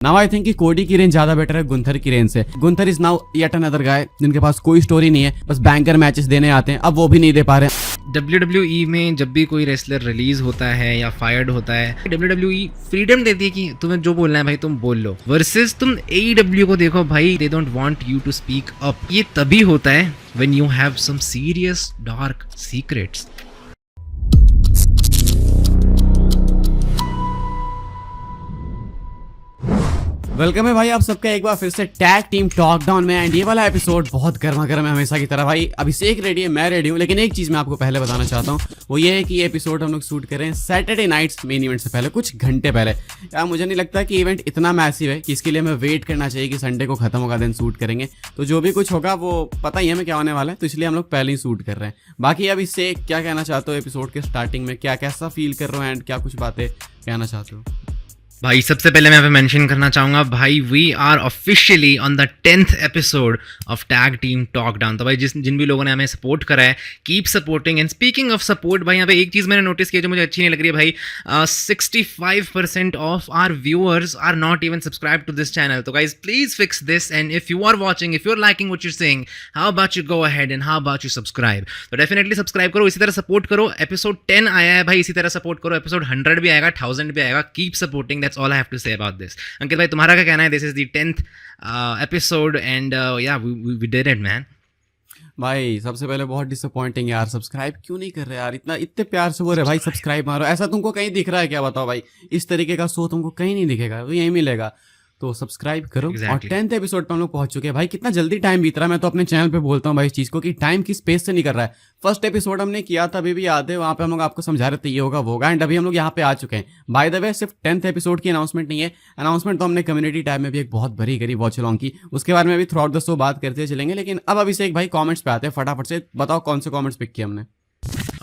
Now I think कि कोडी की रेंज ज्यादा बेटर है गुंथर की रेंज से। Gunther is now yet another guy जिनके पास कोई स्टोरी नहीं है, बस बैंकर मैचेस देने आते हैं, अब वो भी नहीं दे पा रहे हैं। WWE में जब भी कोई रेसलर रिलीज होता है या फायर्ड होता है, WWE फ्रीडम देती है कि तुम्हें जो बोलना है भाई तुम बोल लो, वर्सेस तुम AEW को देखो भाई, they don't want you to speak up. ये तभी होता है when you have some serious dark secrets. Welcome है भाई आप सबका एक बार फिर से टैग टीम टॉक डाउन में। एंड ये वाला एपिसोड बहुत गर्मा गर्म है हमेशा की तरह। भाई अभिषेक रेडी है, मैं रेडी हूँ, लेकिन एक चीज मैं आपको पहले बताना चाहता हूँ, वो ये है कि ये एपिसोड हम लोग शूट करें सैटरडे नाइट्स मेन इवेंट से पहले, कुछ घंटे पहले। यार मुझे नहीं लगता कि इवेंट इतना मैसिव है कि इसके लिए हमें वेट करना चाहिए कि संडे को खत्म होगा देन शूट करेंगे। तो जो भी कुछ होगा वो पता ही हमें क्या होने वाला है, तो इसलिए हम लोग पहले ही शूट कर रहे हैं। बाकी अब इससे क्या कहना चाहते हो एपिसोड के स्टार्टिंग में, क्या कैसा फील कर रहे हो एंड क्या कुछ बातें कहना चाहते हो? भाई सबसे पहले मैं यहाँ पे मेंशन करना चाहूँगा भाई, we are officially on the 10th episode of tag team talk down. तो भाई जिन भी लोगों ने हमें सपोर्ट करा है, keep supporting. And speaking of support, भाई यहाँ पे एक चीज़ मैंने नोटिस की जो मुझे अच्छी नहीं लग रही है भाई, 65% of our viewers are not even subscribe to this channel. तो guys please fix this, and if you are watching, if you are liking what you saying, how about you go ahead and how about you subscribe. तो definitely subscribe करो, इसी तरह support करो। Episode 10 आया है भाई, इसी तरह सपोर्ट करो। एपिसोड 100 भी आएगा, 1000 भी आएगा। Keep supporting, that's all I have to say about this. Ankit भाई तुम्हारा क्या कहना है? This is the 10th episode and yeah we did it man. भाई सबसे पहले बहुत डिसअपॉइंटिंग यार, सब्सक्राइब क्यों नहीं कर रहे यार? इतने प्यार से बोल रहे भाई सब्सक्राइब मारो, ऐसा तुमको कहीं दिख रहा है क्या? बताओ भाई, इस तरीके का शो तुमको कहीं नहीं दिखेगा, तो यहीं मिलेगा। तो सब्सक्राइब करो। Exactly. और 10th एपिसोड पे हम लोग पहुंच चुके हैं भाई। कितना जल्दी टाइम बीत रहा है। मैं तो अपने चैनल पे बोलता हूँ भाई इस चीज को कि टाइम की स्पेस से नहीं कर रहा है। फर्स्ट एपिसोड हमने किया था, अभी भी याद है, वहां पे हम लोग आपको समझा रहे थे ये होगा वो होगा, एंड अभी हम लोग यहाँ पे आ चुके हैं। बाय द वे सिर्फ 10th एपिसोड की अनाउंसमेंट नहीं है, अनाउंसमेंट तो हमने कम्युनिटी टैब में भी एक बहुत बड़ी करी वॉच अलॉन्ग की, उसके बारे में भी थ्रू आउट द शो बात करते चलेंगे। लेकिन अब अभिषेक भाई कॉमेंट्स पे आते हैं, फटाफट से बताओ कौन से कॉमेंट्स पिक किए हमने।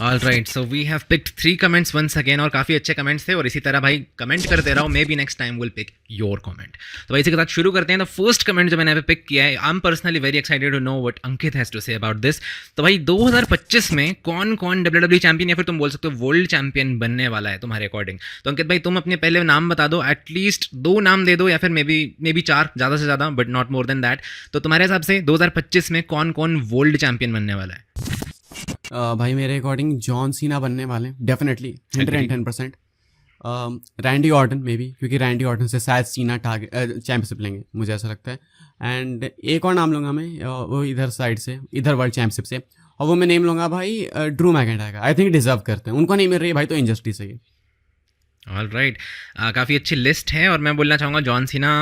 All right, so we have picked 3 comments once again, और काफ़ी अच्छे कमेंट्स थे, और इसी तरह भाई कमेंट करते रहो, maybe next time will pick your comment. तो भाई इसी के साथ शुरू करते हैं। तो फर्स्ट कमेंट जो मैंने यहाँ पे पिक किया है, I am personally very excited to know what Ankit has to say about this. तो भाई 2025 में कौन कौन WWE चैंपियन या फिर तुम बोल सकते हो वर्ल्ड चैंपियन बनने वाला है तुम्हारे अकॉर्डिंग? तो अंकित भाई तुम अपने पहले नाम बता दो, एटलीस्ट 2 नाम दे दो, या फिर मे बी 4, ज़्यादा से ज़्यादा, but not more than that. तो तुम्हारे हिसाब से 2025 में कौन कौन वर्ल्ड चैंपियन बनने वाला है? भाई मेरे अकॉर्डिंग जॉन सीना बनने वाले definitely 110%। Randy Orton may be, क्योंकि रैंडी ऑर्टन से शायद सीना चैंपियनशिप लेंगे, मुझे ऐसा लगता है। एंड एक और नाम लूँगा मैं, वो इधर साइड से, इधर वर्ल्ड चैंपियनशिप से, और वो मैं नेम लूँगा भाई ड्रू मैकिंटायर का। आई थिंक डिजर्व करते हैं, उनको नहीं मिल रही है भाई, तो इनजस्टिस है ये। ऑल राइट, काफ़ी अच्छी लिस्ट है, और मैं बोलना चाहूँगा जॉन सीना,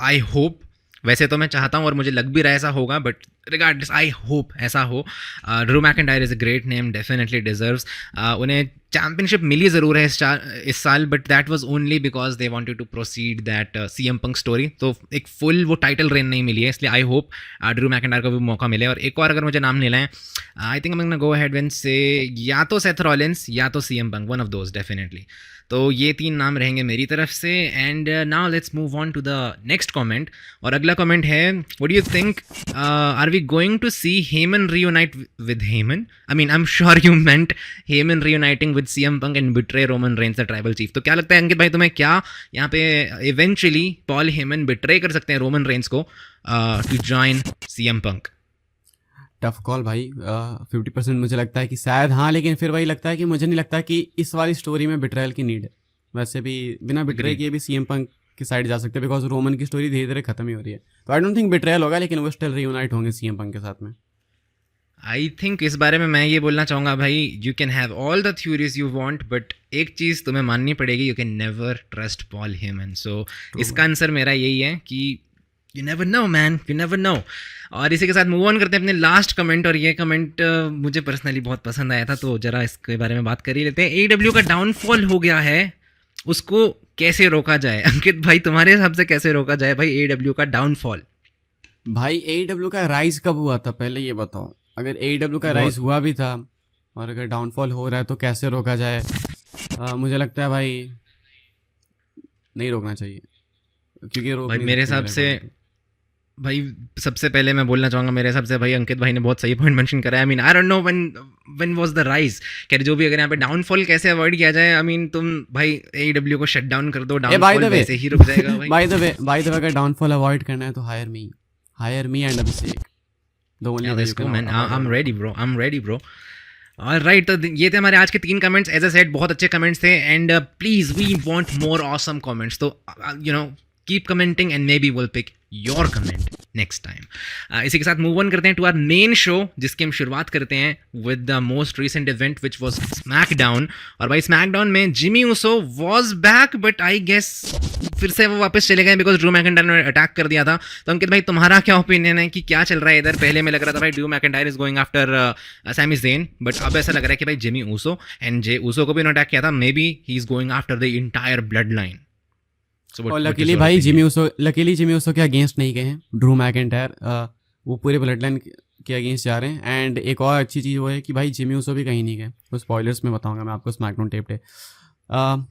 आई होप, वैसे तो मैं चाहता हूँ और मुझे लग भी रहा है ऐसा होगा, बट रिगार्डलेस आई होप ऐसा हो। Drew McIntyre is a great name, definitely deserves. उन्हें चैंपियनशिप मिली ज़रूर है इस साल, but that was only because they wanted to proceed that CM Punk story. तो एक फुल वो टाइटल रेन नहीं मिली है, इसलिए आई होप ड्रू मैकिंटायर को भी मौका मिले। और एक और अगर मुझे नाम लेना है, I think I am gonna go ahead and say या तो सेथ रॉलिंस या तो CM Punk, one of those definitely. तो ये 3 नाम रहेंगे मेरी तरफ से। And now let's move on to the next comment. और अगला कमेंट है, what do you think, are we going to see Heyman reunite with Heyman? I mean, I'm sure you meant Heyman reuniting with CM Punk and betray Roman Reigns the tribal chief. तो क्या लगता है अंकित भाई तुम्हें, क्या यहाँ पे eventually Paul Heyman betray कर सकते हैं रोमन रेंस को to join CM Punk? Tough call भाई। 50% मुझे लगता है कि शायद हाँ, लेकिन फिर वही लगता है कि मुझे नहीं लगता कि इस वाली स्टोरी में बिट्रायल की नीड है। वैसे भी बिना बिट्रे किए भी CM पंक की साइड जा सकते हैं, बिकॉज रोमन की स्टोरी धीरे धीरे खत्म ही हो रही है। तो आई डोंट थिंक बिट्रायल होगा, लेकिन वो स्टिल रियूनाइट होंगे CM पंक के साथ में। आई थिंक इस बारे में मैं ये बोलना चाहूँगा भाई, you can have all the theories you want, but एक चीज़ तुम्हें माननी पड़ेगी, you can never trust Paul Heyman. So इसका आंसर मेरा यही है कि you never know man, you never know. और इसी के साथ मूव ऑन करते हैं अपने लास्ट कमेंट, और ये कमेंट मुझे पर्सनली बहुत पसंद आया था, तो ज़रा इसके बारे में बात कर ही लेते हैं। AEW का डाउनफॉल हो गया है, उसको कैसे रोका जाए? अंकित भाई तुम्हारे हिसाब से कैसे रोका जाए भाई AEW का डाउनफॉल? भाई AEW का राइज कब हुआ था पहले ये बताओ। अगर AEW का राइज हुआ भी था और अगर डाउनफॉल हो रहा है तो कैसे रोका जाए? मुझे लगता है भाई नहीं रोकना चाहिए, क्योंकि भाई मेरे हिसाब से भाई सबसे पहले मैं बोलना चाहूँगा, मेरे हिसाब से भाई अंकित भाई ने बहुत सही पॉइंट मेंशन करा है। I mean I don't know when was the rise, कि जो भी अगर यहाँ पे डाउनफॉल कैसे अवॉइड किया जाए। आई मीन तुम भाई AEW को शट डाउन कर दो, डाउनफॉल वैसे ही रुक जाएगा भाई। बाय द वे अगर डाउनफॉल अवॉइड करना है तो hire me and Abhishek, the only way you can. I am ready bro. Alright, तो ये थे हमारे आज के 3 कमेंट्स। एज अ सेड बहुत अच्छे कमेंट्स थे, and please we want more awesome comments. तो you know keep commenting and maybe will pick your comment next time. इसी के साथ मूव ऑन करते हैं टू आवर मेन शो, जिसकी हम शुरुआत करते हैं with the most recent event which was SmackDown. और भाई स्मैकडाउन में Jimmy Uso was back, but I guess फिर से वो वापस चले गए बिकॉज ड्रू मैकिंटायर ने अटैक कर दिया था। तो अंकित भाई तुम्हारा क्या ओपिनियन है कि क्या चल रहा है इधर? पहले में लग रहा था भाई Drew McIntyre is going after Sami Zayn, but अब ऐसा लग रहा है कि भाई Jimmy Uso and Jey Uso को भी अटैक किया था, maybe he is going after the entire bloodline. और लकीली भाई जिमी ऊसो के अगेंस्ट नहीं गए हैं ड्रू मैकिंटायर, वो पूरे ब्लड लाइन के अगेंस्ट जा रहे हैं। एंड एक और अच्छी चीज़ वो है कि भाई जिमी ऊसो भी कहीं नहीं गए, तो स्पॉयलर्स में बताऊंगा मैं आपको स्मैकडाउन टेप पे।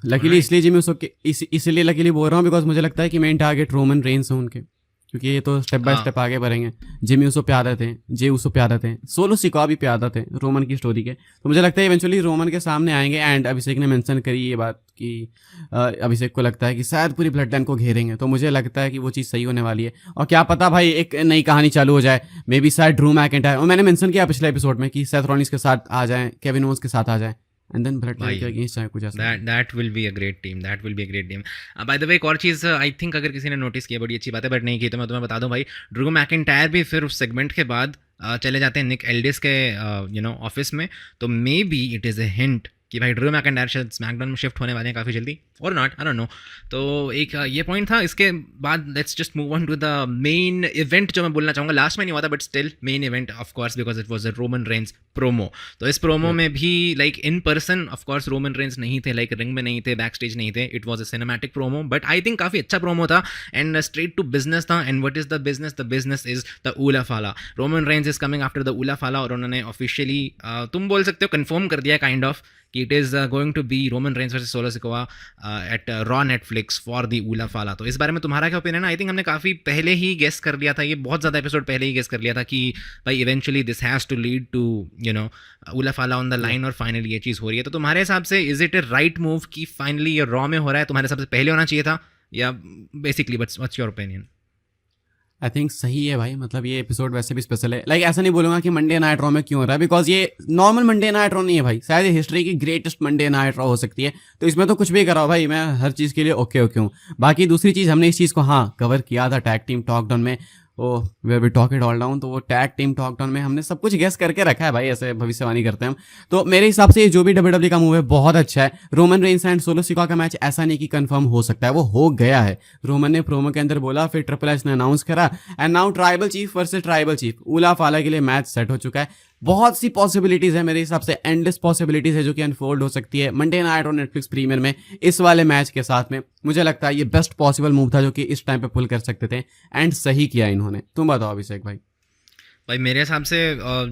लकीली इसलिए जिमी ऊसो के इसलिए लकीली बोल रहा हूँ बिकॉज मुझे लगता है कि मेन टारगेट रोमन रेंस हैं उनके, क्योंकि ये तो स्टेप बाय स्टेप आगे बढ़ेंगे। जिमी ऊसो पे आदत है, जे ऊसो पे आदत है, सोलो सिकोआ भी पे आदत है रोमन की स्टोरी के। तो मुझे लगता है इवेंचुअली रोमन के सामने आएंगे। एंड अभिषेक ने मेंशन करी ये बात कि अभिषेक को लगता है कि शायद पूरी ब्लड लाइन को घेरेंगे, तो मुझे लगता है कि वो चीज़ सही होने वाली है। और क्या पता भाई एक नई कहानी चालू हो जाए, मे बी शायद ड्रू मैकिंटायर, और मैंने मेंशन किया पिछले एपिसोड में कि सेथ रॉलिंस के साथ आ जाएं, केविन ओवंस के साथ आ जाएं, एंड देन ब्लड लाइन के अगेंस्ट जाए कुछ ऐसा। That will be a great team. By the way, एक और चीज़ आई थिंक अगर किसी ने नोटिस किया, बड़ी अच्छी बात है, बट नहीं की तो मैं तुम्हें बता दूं भाई, ड्रू मैकिंटायर भी फिर उस सेगमेंट के बाद चले जाते हैं निक एल्डिस के ऑफिस में। तो may be it is a hint कि भाई ड्रू मैकिंटायर शायद स्मैकडाउन में शिफ्ट होने वाले हैं काफ़ी जल्दी, और नॉट, आई डोंट नो। तो एक ये पॉइंट था। इसके बाद let's just move on to the main event, जो मैं बोलना चाहूँगा लास्ट में नहीं हुआ था, but still main event of course, because it was a Roman Reigns promo. तो इस प्रोमो में भी like in person of course Roman Reigns नहीं थे, लाइक रिंग में नहीं थे, बैक स्टेज नहीं थे, it was a cinematic promo, but I think काफ़ी अच्छा प्रोमो था एंड स्ट्रेट टू बिजनेस था। And what is the business? The business is the Ula फाला। Roman Reigns is coming after the Ula फाला, और उन्होंने ऑफिशियली तुम बोल सकते हो कंफर्म कर दिया काइंड ऑफ कि it is going to be Roman Reigns versus Solo Sikoa at Raw Netflix for the Ula Fala. तो इस बारे में तुम्हारा क्या ओपिनियन है? आई थिंक हमने काफ़ी पहले ही गेस कर लिया था, ये बहुत ज़्यादा एपिसोड पहले ही गेस कर लिया था कि भाई eventually this has to lead to Ula Fala on the line, और फाइनली ये चीज़ हो रही है। तो तुम्हारे हिसाब से is it a right move कि फाइनली ये रॉ में हो रहा है? तुम्हारे हिसाब से पहले होना चाहिए था, या basically what's your opinion? I think सही है भाई, मतलब ये एपिसोड वैसे भी स्पेशल है। लाइक ऐसा नहीं बोलूंगा कि मंडे नाइट रॉ में क्यों हो रहा है, बिकॉज ये नॉर्मल मंडे नाइट रॉ नहीं है भाई, शायद ये हिस्ट्री की ग्रेटेस्ट मंडे नाइट रॉ हो सकती है। तो इसमें तो कुछ भी कराओ भाई, मैं हर चीज़ के लिए ओके हूँ। बाकी दूसरी चीज़, हमने इस चीज़ को कवर किया था टैग टीम टॉक डाउन में, where we talk it all down. तो वो टैग टीम टॉक डाउन में हमने सब कुछ गेस करके रखा है भाई, ऐसे भविष्यवाणी करते हैं हम। तो मेरे हिसाब से जो भी WWE का मूव है बहुत अच्छा है। Roman Reigns and solo Sikoa का मैच ऐसा नहीं कि कंफर्म हो सकता है, वो हो गया है। रोमन ने प्रोमो के अंदर बोला, फिर ट्रिपल एच ने अनाउंस करा, and now tribal chief versus tribal chief ऊला फाला के लिए मैच सेट हो चुका है। बहुत सी पॉसिबिलिटीज़ है मेरे हिसाब से, एंडलेस पॉसिबिलिटीज़ है जो कि अनफोल्ड हो सकती है मंडे नाइट और नेटफ्लिक्स प्रीमियर में इस वाले मैच के साथ में। मुझे लगता है ये बेस्ट पॉसिबल मूव था जो कि इस टाइम पे पुल कर सकते थे, एंड सही किया इन्होंने। तुम बताओ अभिषेक भाई। भाई मेरे हिसाब से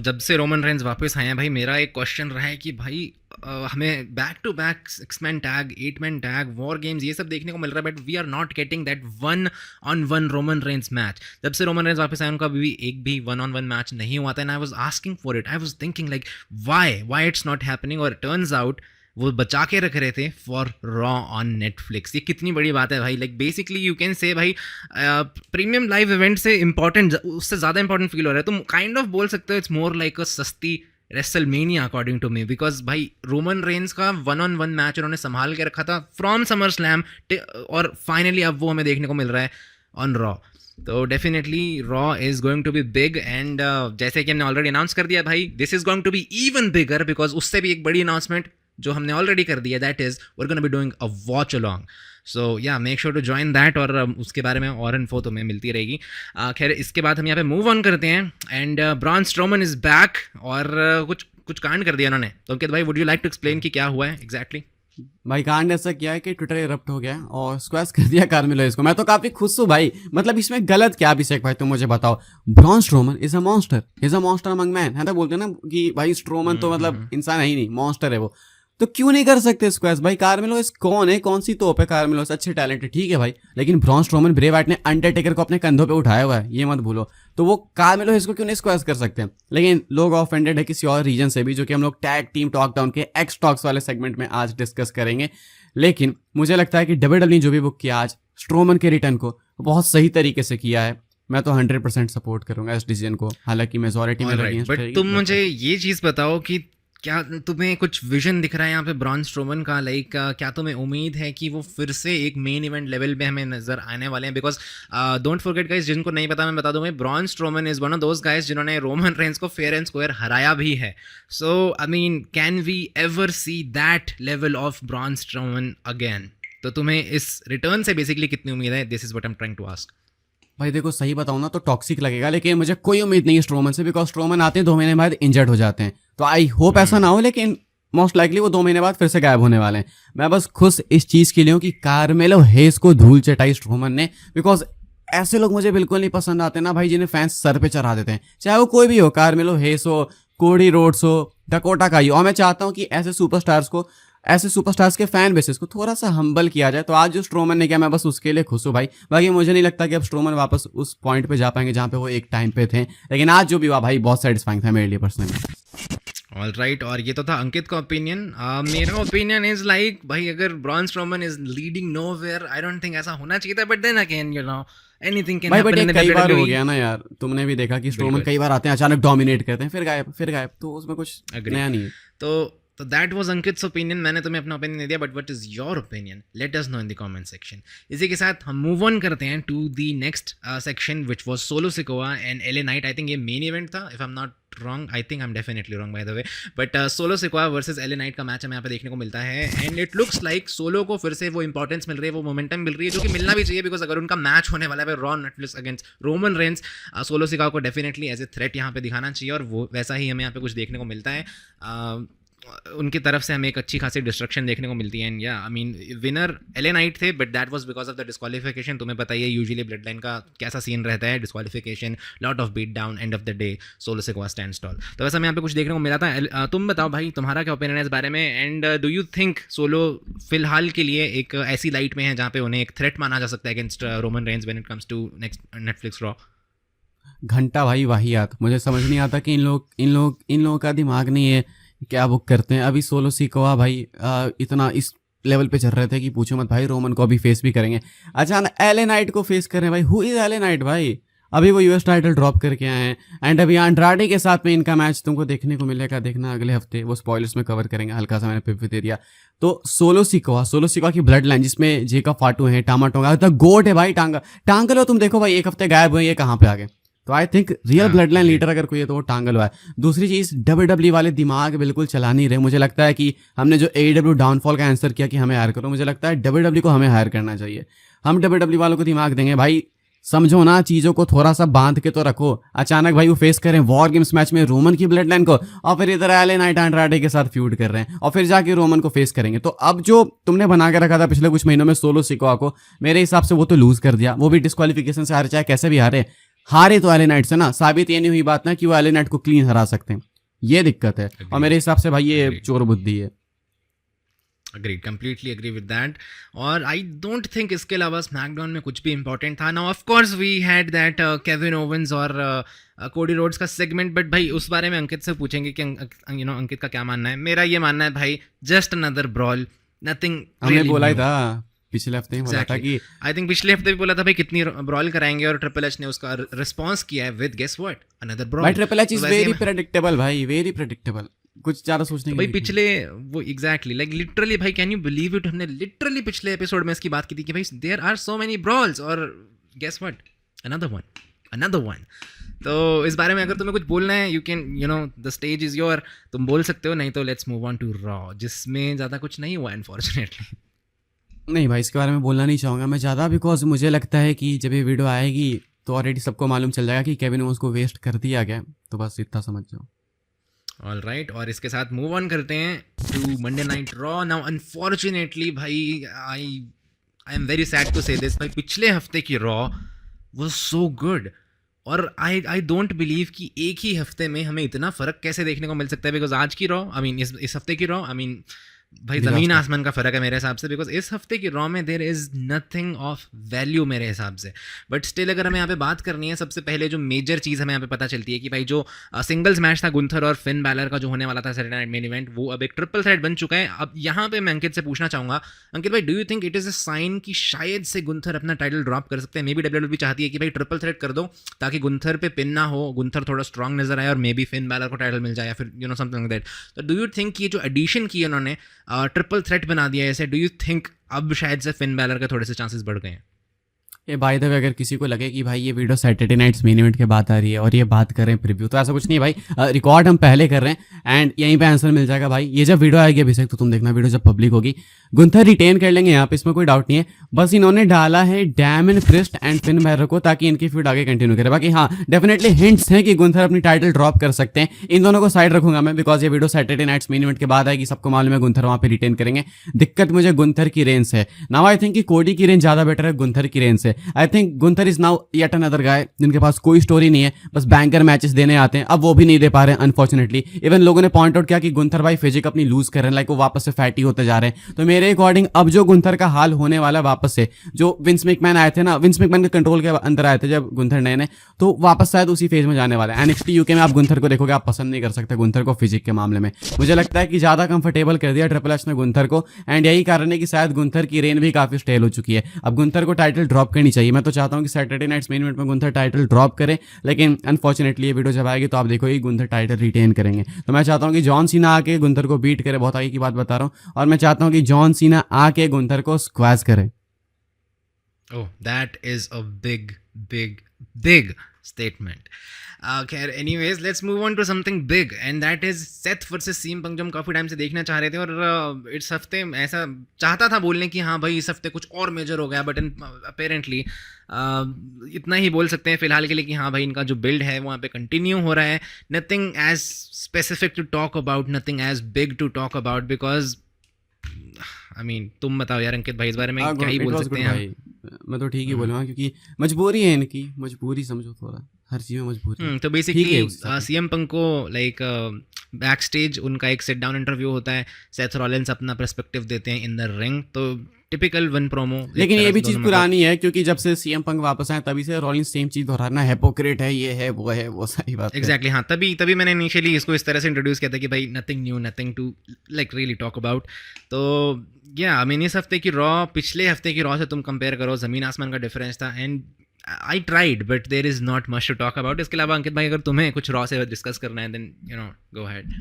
जब से रोमन रेंस वापस आए हैं भाई, मेरा एक क्वेश्चन रहा है कि भाई हमें back to back 6-man tag, 8-man tag, war games ये सब देखने को मिल रहा है, but we are not getting that 1-on-1 Roman Reigns match. जब से रोमन रेंस वापस आए उनका भी एक भी 1-on-1 मैच नहीं हुआ था, and I was asking for it, I was thinking like why it's not happening, और टर्न्स आउट वो बचा के रख रहे थे फॉर रॉ ऑन नेटफ्लिक्स। ये कितनी बड़ी बात है भाई, like basically you can say भाई प्रीमियम लाइव इवेंट से इंपॉर्टेंट, उससे ज़्यादा इंपॉर्टेंट फील हो रहा है। तुम काइंड ऑफ बोल सकते हो इट्स मोर लाइक अ सस्ती WrestleMania according to me, because भाई रोमन रेंस का 1-on-1 मैच उन्होंने संभाल के रखा था फ्रॉम समर स्लैम, और फाइनली अब वो हमें देखने को मिल रहा है ऑन रॉ। तो definitely Raw is going to be big, and जैसे कि हमने ऑलरेडी अनाउंस कर दिया भाई, this is going to be even bigger, because उससे भी एक बड़ी अनाउंसमेंट जो हमने ऑलरेडी कर दिया, that is we are gonna be doing a watch along. So yeah make sure to join that, और उसके बारे में और इन्फो तुम्हें मिलती रहेगी। खैर इसके बाद हम यहाँ पे मूव ऑन करते हैं, and Braun Strowman is back, और कुछ कांड कर दिया उन्होंने। तो अंकित भाई, would you like to explain कि क्या हुआ है एग्जैक्टली? भाई कांड ऐसा किया है कि ट्विटर इरप्ट हो गया और स्क्वैश कर दिया कार्मेलो इसको। मैं तो काफी खुश हूँ भाई, मतलब इसमें गलत क्या अभिषेक भाई, तुम मुझे बताओ। Bronze Strowman is a monster, among man, है ना, बोलते हैं ना कि भाई स्ट्रोमन तो मतलब इंसान है ही नहीं, मॉन्स्टर है वो। तो क्यों नहीं कर सकते इसको ऐसे भाई? कार्मेलो इस कौन है, कौन सी तोप है कार्मेलो से? अच्छे टैलेंट है ठीक है भाई, लेकिन ब्रॉन स्ट्रोमन ब्रे वाइट ने अंडरटेकर को अपने कंधों पे उठाया हुआ है, ये मत भूलो। तो वो कार्मेलो इसको क्यों नहीं स्क्वैश कर सकते? लेकिन लोग ऑफेंडेड है किसी और रीजन से भी, जो कि हम लोग टैग टीम टॉक डाउन के एक्स टॉक्स वाले सेगमेंट में आज डिस्कस करेंगे। लेकिन मुझे लगता है कि WWE जो भी बुक किया आज स्ट्रोमन के रिटर्न को बहुत सही तरीके से किया है। मैं तो 100% सपोर्ट करूंगा इस डिसीजन को, हालांकि मेजॉरिटी में Alright, बट तुम मुझे ये चीज़ बताओ कि क्या तुम्हें कुछ विजन दिख रहा है यहाँ पे ब्रॉन स्ट्रोमन का? लाइक क्या तुम्हें उम्मीद है कि वो फिर से एक मेन इवेंट लेवल पे हमें नजर आने वाले हैं? बिकॉज डोंट फॉरगेट गाइस, जिनको नहीं पता मैं बता दूं भाई, Braun Strowman is one of those guys जिन्होंने रोमन रेंस को फेयर एंड स्क्वायर हराया भी है। So I mean, can we ever see that level of Braun Strowman again? तो तुम्हें इस रिटर्न से बेसिकली कितनी उम्मीद है? This is what I am trying to ask. भाई देखो सही बताऊं ना तो टॉक्सिक लगेगा, लेकिन मुझे कोई उम्मीद नहीं है स्ट्रोमन से, बिकॉज स्ट्रोमन आते हैं 2 महीने बाद इंजर्ड हो जाते हैं। तो आई होप ऐसा ना हो, लेकिन मोस्ट लाइकली वो 2 महीने बाद फिर से गायब होने वाले हैं। मैं बस खुश इस चीज़ के लिए हूँ कि कार्मेलो हेस को धूल चटाई स्ट्रोमन ने, बिकॉज ऐसे लोग मुझे बिल्कुल नहीं पसंद आते ना भाई, जिन्हें फैंस सर पे चढ़ा देते हैं, चाहे वो कोई भी हो, कार्मेलो हेस हो, कोडी रोड्स हो, डकोटा काई हो। और मैं चाहता हूँ कि ऐसे सुपरस्टार्स के फैन बेसिस को थोड़ा सा हम्बल किया जाए। तो आज जो स्ट्रोमन ने किया, मैं बस उसके लिए खुश हूँ भाई। बाकी मुझे नहीं लगता कि अब स्ट्रोमन वापस उस पॉइंट पे जा पाएंगे जहाँ पे वो एक टाइम पे थे, लेकिन आज जो भी हुआ भाई बहुत सेटिस्फाइंग था मेरे लिए पर्सनली। ऑल राइट, और ये तो था अंकित का ओपिनियन। मेरा ओपिनियन इज लाइक भाई, अगर Braun Strowman is leading nowhere, I don't think ऐसा होना चाहिए था, but then again you know anything can happen in the कई बार हो WWE। गया ना यार, तुमने भी देखा कि स्ट्रोमन कई बार आते हैं अचानक डोमिनेट करते हैं, फिर गायब, तो उसमें कुछ नया नहीं है। तो दैट वाज अंकित्स ओपिनियन। मैंने तुम्हें अपना ओपिनियन दे दिया, but what is your opinion? Let us know in the comment section. इसी के साथ हम मूव ऑन करते हैं to the next section which was Solo Sikoa and LA Knight. I think ये मेन इवेंट था, if I am not wrong, I think I am definitely wrong by the way, but Solo Sikoa versus LA Knight का match हमें यहाँ पे देखने को मिलता है। And it looks like solo को फिर से वो इंपॉर्टेंस मिल रही है, वो मोमेंटम मिल रही है, जो कि मिलना भी चाहिए, बिकॉज अगर उनका मैच होने वाला है raw Netflix against Roman Reigns, solo Sikoa को डेफिनेटली एज ए थ्रेट यहाँ पे दिखाना चाहिए, और वो वैसा ही हमें यहाँ पे कुछ देखने को मिलता है। उनकी तरफ से हमें एक अच्छी खासी डिस्ट्रक्शन देखने को मिलती है। And yeah I mean, winner LA Knight थे, but that was because of the disqualification. तुम्हें पता ही है यूजुअली ब्लड लाइन का कैसा सीन रहता है, disqualification, lot of beat down, end of the day Solo Sikoa stand tall. तो वैसा हमें यहाँ पे कुछ देखने को मिला था। तुम बताओ भाई, तुम्हारा क्या ओपिनियन है इस बारे में? And do you think solo फिलहाल के लिए एक ऐसी लाइट में है जहाँ पे उन्हें एक थ्रेट माना जा सकता है against Roman Reigns when it comes to next Netflix Raw? घंटा भाई वाहियात, मुझे समझ नहीं आता कि इन लोगों का दिमाग नहीं है, क्या बुक करते हैं। अभी सोलो सिकोआ भाई इतना इस लेवल पे चल रहे थे कि पूछो मत भाई, रोमन को अभी फेस भी करेंगे, अचानक एलए नाइट को फेस कर रहे हैं भाई। हु इज एलए नाइट भाई? अभी वो यूएस टाइटल ड्रॉप करके आए हैं, एंड अभी एंड्राडे के साथ में इनका मैच तुमको देखने को मिलेगा, देखना अगले हफ्ते, वो स्पॉयलर्स में कवर करेंगे, हल्का सा मैंने पिप दे दिया। तो सोलो सिकोआ की ब्लड लाइन जिसमें जेका फाटू है, टामा टोंगा, तो गोट है भाई, टांगल हो। तुम देखो भाई, एक हफ्ते गायब हुए, ये कहाँ पे आ गए? तो I think real blood line leader अगर कोई है तो वो टांगल हुआ है। दूसरी चीज, WWE वाले दिमाग बिल्कुल चला नहीं रहे। मुझे लगता है कि हमने जो AEW डाउनफॉल का आंसर किया कि हमें हायर करो, मुझे लगता है WWE को हमें हायर करना चाहिए। हम WWE वालों को दिमाग देंगे भाई, समझो ना, चीजों को थोड़ा सा बांध के तो रखो। अचानक भाई वो फेस करें वॉर गेम्स मैच में रोमन की ब्लड लाइन को, और फिर इधर एलए नाइट एंड्राडे के साथ फ्यूड कर रहे हैं, और फिर जाके रोमन को फेस करेंगे। तो अब जो तुमने बना के रखा था पिछले कुछ महीनों में सोलो सिकोआ को, मेरे हिसाब से वो तो लूज कर दिया। वो भी डिस्क्वालिफिकेशन से हारे, चाहे कैसे भी हारे तो एलए नाइट से ना। साबित ये नहीं हुई बात ना कि वो एलए नाइट को क्लीन हरा सकते हैं, ये दिक्कत है। और मेरे हिसाब से भाई ये चोर बुद्धि है। Agreed, completely agree with that. और आई डोंट थिंक इसके अलावा स्मैकडाउन में कुछ भी इंपॉर्टेंट था ना। Of course we had that Kevin Owens और कोडी रोड्स का सेगमेंट, बट भाई उस बारे में अंकित से पूछेंगे कि यू नो अंकित का क्या मानना है। मेरा ये मानना है भाई, जस्ट अनदर ब्रॉल, नथिंग। हमने बोला ही था पिछले हफ्ते ही, बोला था कि आई थिंक पिछले हफ्ते भी बोला था भाई कितनी ब्रॉल कराएंगे, और ट्रिपल एच ने उसका रिस्पांस किया है with guess what, another brawl. भाई triple H is very predictable भाई, वेरी प्रेडिक्टेबल, कुछ ज्यादा सोचने की भाई पिछले वो एग्जैक्टली लाइक लिटरली भाई, कैन यू बिलीव इट, हमने लिटरली पिछले एपिसोड में इसकी बात की थी कि भाई there are so many brawls, और गेस व्हाट, अनदर वन। तो इस बारे में अगर तुम्हें कुछ बोलना है, you can, you know, the stage is your, तुम बोल सकते हो। नहीं तो let's move on to Raw, जिसमें ज़्यादा कुछ नहीं हुआ अनफॉर्चुनेटली। नहीं भाई, इसके बारे में बोलना नहीं चाहूँगा मैं ज़्यादा, बिकॉज मुझे लगता है कि जब ये वीडियो आएगी तो ऑलरेडी सबको मालूम चल जाएगा कि केविन ओवेंस को वेस्ट कर दिया गया। तो बस इतना समझ जाओ। ऑल राइट, और इसके साथ मूव ऑन करते हैं to Monday night Raw. Now unfortunately भाई, I am very sad to say this भाई, पिछले हफ्ते की रॉ वाज सो गुड, और आई डोंट बिलीव कि एक ही हफ्ते में हमें इतना फ़र्क कैसे देखने को मिल सकता है। बिकॉज आज की रॉ, आई मीन इस हफ्ते की रॉ, आई मीन भाई ज़मीन आसमान का फ़र्क है मेरे हिसाब से, बिकॉज इस हफ्ते की रॉ में there is nothing of value मेरे हिसाब से। बट स्टिल अगर हमें यहाँ पे बात करनी है, सबसे पहले जो मेजर चीज़ हमें यहाँ पे पता चलती है कि भाई जो सिंगल्स मैच था गुंथर और फिन बैलर का जो होने वाला था सैटरडे नाइट मेन इवेंट, वो अब एक ट्रिपल थ्रेट बन चुका है। अब यहाँ पे मैं अंकित से पूछना चाहूँगा, अंकित भाई do you think it is a sign कि शायद से गुंथर अपना टाइटल ड्रॉप कर सकते हैं? मे बी डब्ल्यूडब्ल्यूई चाहती है कि भाई ट्रिपल थ्रेट कर दो ताकि गुंथर पे पिन ना हो, गुंथर थोड़ा स्ट्रॉन्ग नजर आए और मे बी फिन बैलर को टाइटल मिल जाए, या फिर you know something like that. तो डू यू थिंक ये जो एडिशन की उन्होंने ट्रिपल थ्रेट बना दिया है ऐसे, डू यू थिंक अब शायद से फिन बैलर के थोड़े से चांसेस बढ़ गए हैं? ये बाय द वे अगर किसी को लगे कि भाई ये video Saturday Night's Main Event के बाद आ रही है और ये बात करें प्रीव्यू, तो ऐसा कुछ नहीं है भाई, रिकॉर्ड हम पहले कर रहे हैं एंड यहीं पे आंसर मिल जाएगा भाई। ये जब वीडियो आएगी अभिषेक, तो तुम देखना वीडियो जब पब्लिक होगी, गुंथर रिटेन कर लेंगे यहाँ पे, इसमें कोई डाउट नहीं है। बस इन्होंने डाला है dam and priest and Finn Balor को ताकि इनकी फीड आगे कंटिन्यू करे। बाकी हाँ, डेफिनेटली हिंट्स हैं कि गुंथर अपनी टाइटल ड्रॉप कर सकते हैं। इन दोनों को साइड रखूंगा मैं, बिकॉज ये video Saturday Night's Main Event के बाद आएगी, सबको मालूम है गुंथर वहाँ पे रिटेन करेंगे। दिक्कत मुझे गुंथर की रेंज से नाउ, आई थिंक कि कोडी की रेंज ज्यादा बेटर है गुंथर की रेंज से। I think Gunther is now yet another guy जिनके पास कोई स्टोरी नहीं है, बस बैंकर मैचेस देने आते हैं। अब वो भी नहीं दे पा रहे हैं अनफॉर्चुनेटली। इवन लोगों ने पॉइंट आउट किया कि गुंथर भाई फिजिक अपनी लूज कर रहे हैं, लाइक वो वापस से फैटी होते जा रहे हैं। तो मेरे अकॉर्डिंग अब जो गुंथर का हाल होने वाला वापस से, जो विंस मैकमैन आए थे ना, विंस मैकमैन के कंट्रोल के अंदर आए थे जब गुंथर नए ने, तो वापस शायद उसी फेज में जाने वाला है। एनएक्सटी यूके में आप गुंथर को देखोगे, आप पसंद नहीं कर सकते गुंथर को फिजिक के मामले में। मुझे लगता है कि ज्यादा कंफर्टेबल कर दिया ट्रिपल एच ने गुंथर को, एंड यही कारण है कि शायद गुंथर की रेन भी काफी स्टेल हो चुकी है। अब गुंथर को टाइटल ड्रॉप करनी चाहिए। मैं तो चाहता हूं कि सैटरडे नाइट्स मेन इवेंट में गुंथर टाइटल ड्रॉप करे, लेकिन अनफॉर्चुनेटली ये वीडियो जब आएगी तो आप देखोगे गुंथर टाइटल रिटेन करेंगे। तो मैं चाहता हूं कि जॉन सीना आके गुंथर को बीट करे, बहुत आगे की बात बता रहा हूं, और मैं चाहता हूं कि जॉन सीना आके गुंथर को स्क्वैश करे। Oh, that is a big statement. खैर anyways, let's move on to something big and that is Seth versus CM Punk, जो हम काफ़ी टाइम से देखना चाह रहे थे। और इस हफ्ते ऐसा चाहता था बोलने कि हाँ भाई इस हफ्ते कुछ और मेजर हो गया, बट अपेरेंटली इतना ही बोल सकते हैं फिलहाल के लिए कि हाँ भाई इनका जो बिल्ड है वहाँ पे कंटिन्यू हो रहा है। Nothing as specific to talk about, nothing as big to talk about, because I mean तुम बताओ यार अंकित भाई इस बारे में क्या ही बोल सकते हैं भाई। मैं तो ठीक ही बोलूँगा क्योंकि मजबूरी है इनकी, मजबूरी समझो थोड़ा, हर चीज़ में मजबूरी। तो बेसिकली सीएम पंक को लाइक बैक स्टेज उनका एक सिट डाउन इंटरव्यू होता है, सेथ रॉलिंस अपना पर्सपेक्टिव देते हैं इन द रिंग, तो टिपिकल वन प्रोमो। लेकिन ये भी चीज़ पुरानी है क्योंकि जब से सीएम पंक वापस आए तभी से रॉलिंस सेम चीज़ दोहराना, हिपोक्रेट है, ये है वो सारी बात। एग्जैक्टली हाँ, तभी मैंने इनिशियली इसको इस तरह से इंट्रोड्यूस किया था कि भाई nothing new, nothing to like really talk about. तो या आई मीन इस हफ्ते की रॉ पिछले हफ्ते की रॉ से तुम कंपेयर करो, ज़मीन आसमान का डिफरेंस था, and I tried but there is not much to talk about. इसके अलावा अंकित भाई अगर तुम्हें कुछ रॉ से डिस्कस करना है then you know go ahead.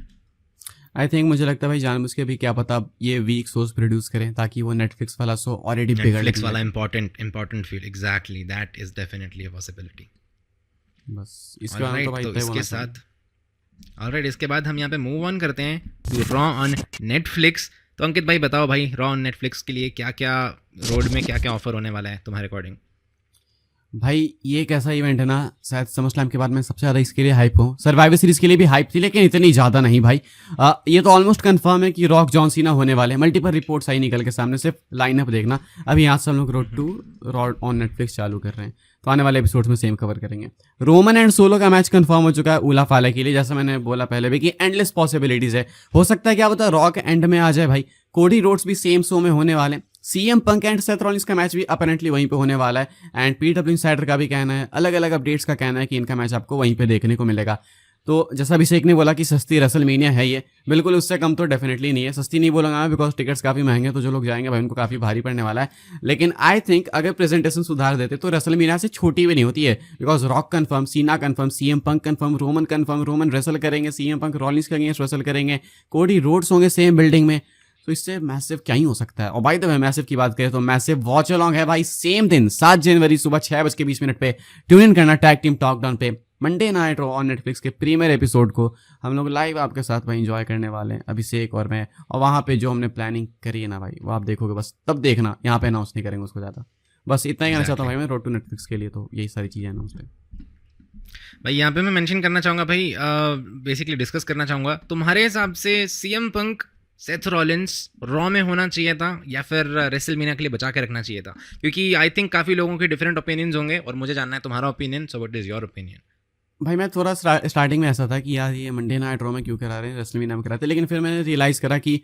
I think मुझे लगता है भाई जानबूझ के भी क्या पता ये वीक शोज प्रोड्यूस करें ताकि वो नेटफ्लिक्स वाला शो ऑलरेडी बिगड़, नेटफ्लिक्स वाला important feel, exactly that is definitely a possibility. बस इसके बाद तो भाई तो इसके साथ ऑलराइट, इसके बाद हम यहाँ पे मूव ऑन करते हैं टू रॉ ऑन नेटफ्लिक्स। तो अंकित भाई बताओ भाई रॉ ऑन नेटफ्लिक्स के लिए क्या क्या रोड में क्या क्या ऑफर होने वाला है तुम्हारे अकॉर्डिंग? भाई ये एक ऐसा इवेंट है ना, शायद समरस्लैम के बाद मैं सबसे ज़्यादा इसके लिए हाइप हूँ। सर्वाइवर सीरीज के लिए भी हाइप थी लेकिन इतनी ज़्यादा नहीं भाई। ये तो ऑलमोस्ट कंफर्म है कि रॉक जॉन सीना होने वाले हैं। मल्टीपल रिपोर्ट्स आई निकल के सामने, सिर्फ लाइनअप देखना। अभी यहाँ से हम लोग road to Raw on Netflix चालू कर रहे हैं, तो आने वाले एपिसोड्स में सेम कवर करेंगे। रोमन एंड सोलो का मैच कंफर्म हो चुका है उला फाला के लिए, जैसा मैंने बोला पहले भी कि एंडलेस पॉसिबिलिटीज़ है। हो सकता है क्या पता रॉक एंड में आ जाए भाई। कोडी रोड्स भी सेम शो में होने वाले हैं। CM Punk and Seth Rollins का मैच भी अपरेंटली वहीं पे होने वाला है, एंड पीडब्ल्यू इनसाइडर का भी कहना है, अलग अलग अपडेट्स का कहना है कि इनका मैच आपको वहीं पे देखने को मिलेगा। तो जैसा अभिषेक ने बोला कि सस्ती रेसलमेनिया है ये, बिल्कुल उससे कम तो डेफिनेटली नहीं है। सस्ती नहीं बोलूंगा मैं बिकॉज टिकट्स काफ़ी महंगे हैं, तो जो लोग जाएंगे भाई उनको काफ़ी भारी पड़ने वाला है। लेकिन आई थिंक अगर प्रेजेंटेशन सुधार देते तो रेसलमेनिया से छोटी भी नहीं होती है, बिकॉज रॉक कन्फर्म, सीना confirm, CM Punk confirm, Roman wrestle करेंगे, सीएम पंक रॉलिंस के अगेंस्ट रेसल करेंगे, कोडी रोड्स होंगे सेम बिल्डिंग में। तो इससे मैसिव क्या ही हो सकता है। और बाय द वे मैसिव की बात करें तो मैसिव वॉच अलॉन्ग है भाई सेम दिन 7 जनवरी सुबह 6:20 पे ट्यून इन करना टैग टीम टॉक डाउन पे। Monday night raw on Netflix के प्रीमियर एपिसोड को हम लोग लाइव आपके साथ भाई एंजॉय करने वाले हैं, अभिषेक और मैं। और वहाँ पे जो हमने प्लानिंग करी है ना भाई, वो आप देखोगे, बस तब देखना, यहाँ पे अनाउंस नहीं करेंगे उसको ज़्यादा। बस इतना ही कहना चाहता हूँ भाई मैं रोड टू नेटफ्लिक्स के लिए, तो यही सारी चीज़ें अनाउंस है भाई। यहाँ पे मैं मेंशन करना चाहूँगा भाई, बेसिकली डिस्कस करना चाहूँगा तुम्हारे हिसाब से CM Punk Seth Rollins raw में होना चाहिए था या फिर रेसलमेनिया के लिए बचा के रखना चाहिए था? क्योंकि आई थिंक काफ़ी लोगों के डिफरेंट ओपिनियंस होंगे और मुझे जानना है तुम्हारा opinion, so what is your opinion? भाई मैं थोड़ा स्टार्टिंग में ऐसा था कि यार ये मंडे नाइट रॉ में क्यों करा रहे हैं, रेसलमेनिया में कराते, लेकिन फिर मैंने रियलाइज़ करा कि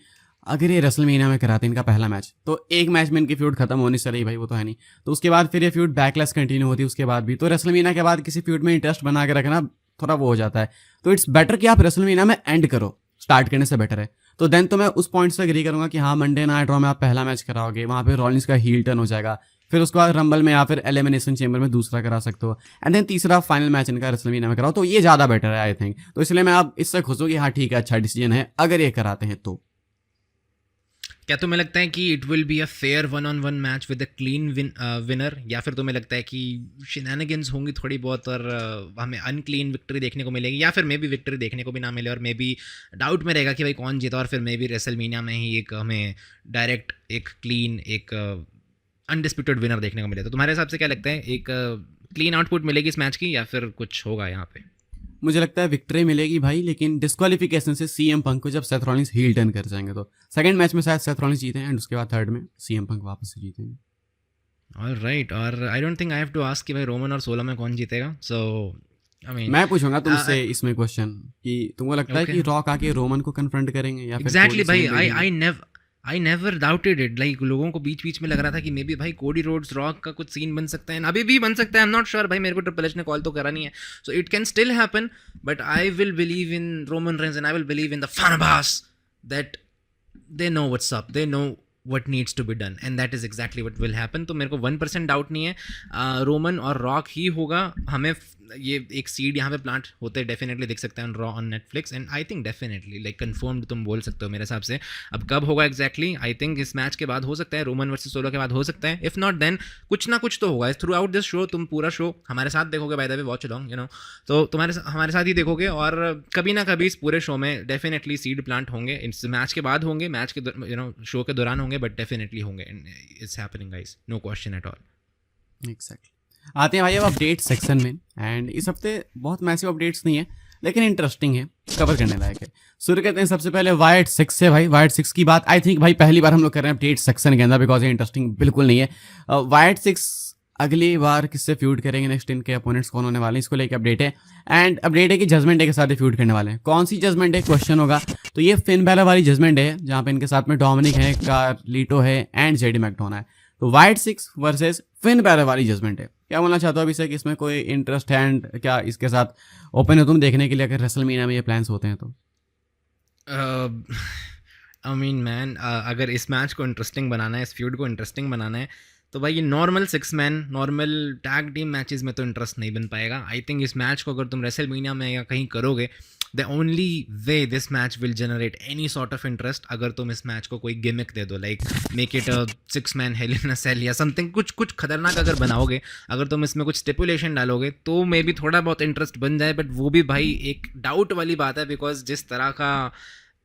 अगर ये रेसलमेनिया में कराते इनका पहला मैच, तो एक मैच में इनकी फ्यूड खत्म होनी चाहिए भाई, वो तो है नहीं। तो उसके बाद फिर ये फ्यूड बैकलेस कंटिन्यू होती है उसके बाद भी, तो रेसलमेनिया के बाद किसी फ्यूड में इंटरेस्ट बना के रखना थोड़ा वो हो जाता है। तो इट्स बेटर कि आप रेसलमेनिया में एंड करो, स्टार्ट करने से बेटर है। तो देन तो मैं उस पॉइंट से एग्री करूंगा कि हाँ, मंडे नाइट रॉ में आप पहला मैच कराओगे, वहाँ पे रॉलिंस का हील टर्न हो जाएगा, फिर उसके बाद रंबल में या फिर एलिमिनेशन चेंबर में दूसरा करा सकते हो, एंड देन तीसरा फाइनल मैच इनका रेसलमेनिया में कराओ, तो ये ज़्यादा बेटर है आई थिंक। तो इसलिए मैं आप इससे खुश हूँ कि हाँ ठीक है, अच्छा डिसीजन है अगर ये कराते हैं तो। क्या तुम्हें लगता है कि it will be a fair 1-on-1 match with a clean winner, या फिर तुम्हें लगता है कि शिनैनिगन्स होंगी थोड़ी बहुत और हमें अनक्लीन विक्ट्री देखने को मिलेगी, या फिर मे बी विक्ट्री देखने को भी ना मिले और मे बी डाउट में रहेगा कि भाई कौन जीता, और फिर मे बी रेसलमेनिया में ही एक हमें डायरेक्ट एक क्लीन एक अनडिस्प्यूटेड विनर देखने को मिले? तो तुम्हारे हिसाब से क्या लगता है, एक क्लीन आउटपुट मिलेगी इस मैच की या फिर कुछ होगा यहाँ पे? मुझे लगता है विक्ट्री मिलेगी भाई, लेकिन डिस्क्वालिफिकेशन से सीएम पंक को जब सेथ रॉलिंस हील टर्न कर जाएंगे, तो सेकंड मैच में शायद सेथ रॉलिंस जीते एंड उसके बाद थर्ड में सीएम पंक वापस से जीतेंगे। ऑलराइट, और I don't think I have to ask कि भाई रोमन और सोलो में कौन जीतेगा। सो आई मीन मैं पूछूंगा तुमसे इसमें क्वेश्चन कि तुमको लगता है कि रॉक आके रोमन को कन्फ्रंट करेंगे या फिर एग्जैक्टली भाई, I never doubted it. Like लोगों को बीच बीच में लग रहा था कि मे बी भाई कोडी रोड्स रॉक का कुछ सीन बन सकता है, अभी भी बन सकता है, आई एम नॉट श्योर भाई, मेरे को ट्रिपल एच ने कॉल तो करा नहीं है, so it can still happen, but I will believe in Roman Reigns and I will believe in the fanbase that they know what's up, they know what needs to be done and that is exactly what will happen। तो मेरे को 1% doubt नहीं है Roman और rock ही होगा। हमें ये एक सीड यहाँ पे प्लांट होते डेफिनेटली दिख सकता है raw on Netflix, and I think definitely like confirmed तुम बोल सकते हो मेरे हिसाब से। अब कब होगा एग्जैक्टली, आई थिंक इस मैच के बाद हो सकता है, रोमन वर्सेस सोलो के बाद हो सकता है, इफ नॉट देन कुछ ना कुछ तो होगा थ्रू आउट दिस शो। तुम पूरा शो हमारे साथ देखोगे, bye the way watch along you know, तो हमारे साथ ही देखोगे और कभी ना कभी इस पूरे शो में डेफिनेटली सीड प्लांट होंगे, इस मैच के बाद होंगे, मैच के यू नो शो के दौरान होंगे, बट डेफिनेटली होंगे, it's happening guys, no question at all. Exactly. आते हैं भाई अब अपडेट सेक्शन में, एंड इस हफ्ते बहुत मैसिव अपडेट्स नहीं है लेकिन इंटरेस्टिंग है, कवर करने लायक है। शुरू करते हैं सबसे पहले वाइड 6 से। भाई वाइड 6 की बात आई थिंक भाई पहली बार हम लोग कर रहे हैं अपडेट सेक्शन के अंदर, बिकॉज ये इंटरेस्टिंग बिल्कुल नहीं है। वाइड 6 अगली बार किससे फ्यूड करेंगे, नेक्स्ट इनके अपोनेंट्स कौन होने वाले हैं, इसको लेकर अपडेट है। एंड अपडेट है कि जजमेंट डे के साथ फ्यूड करने वाले हैं। कौन सी जजमेंट डे क्वेश्चन होगा, तो ये फिन बैलर वाली जजमेंट डे है जहाँ पे इनके साथ में डोमिनिक है, कार्लिटो है एंड जेडी मैकडोना है। तो वाइड 6 वर्सेस फिन बैलर वाली जजमेंट है। क्या बोलना चाहता हूँ अभी से कि इसमें कोई इंटरेस्ट है एंड क्या इसके साथ ओपन हो तुम देखने के लिए अगर रेसलमेनिया में ये प्लान्स होते हैं तो? आई मीन मैन, अगर इस मैच को इंटरेस्टिंग बनाना है, इस फ्यूड को इंटरेस्टिंग बनाना है, तो भाई ये normal 6 man normal tag team matches में तो इंटरेस्ट नहीं बन पाएगा। आई थिंक इस मैच को अगर तुम रेसलमेनिया में या कहीं करोगे, the only way this match will generate any sort of interest, अगर तुम इस मैच को कोई गिमिक दे दो, like make it a 6 man hell in a cell या समथिंग, कुछ खतरनाक अगर बनाओगे, अगर तुम इसमें कुछ स्टिपुलेशन डालोगे तो मे बी थोड़ा बहुत इंटरेस्ट बन जाए, बट वो भी भाई एक डाउट वाली बात है, बिकॉज जिस तरह का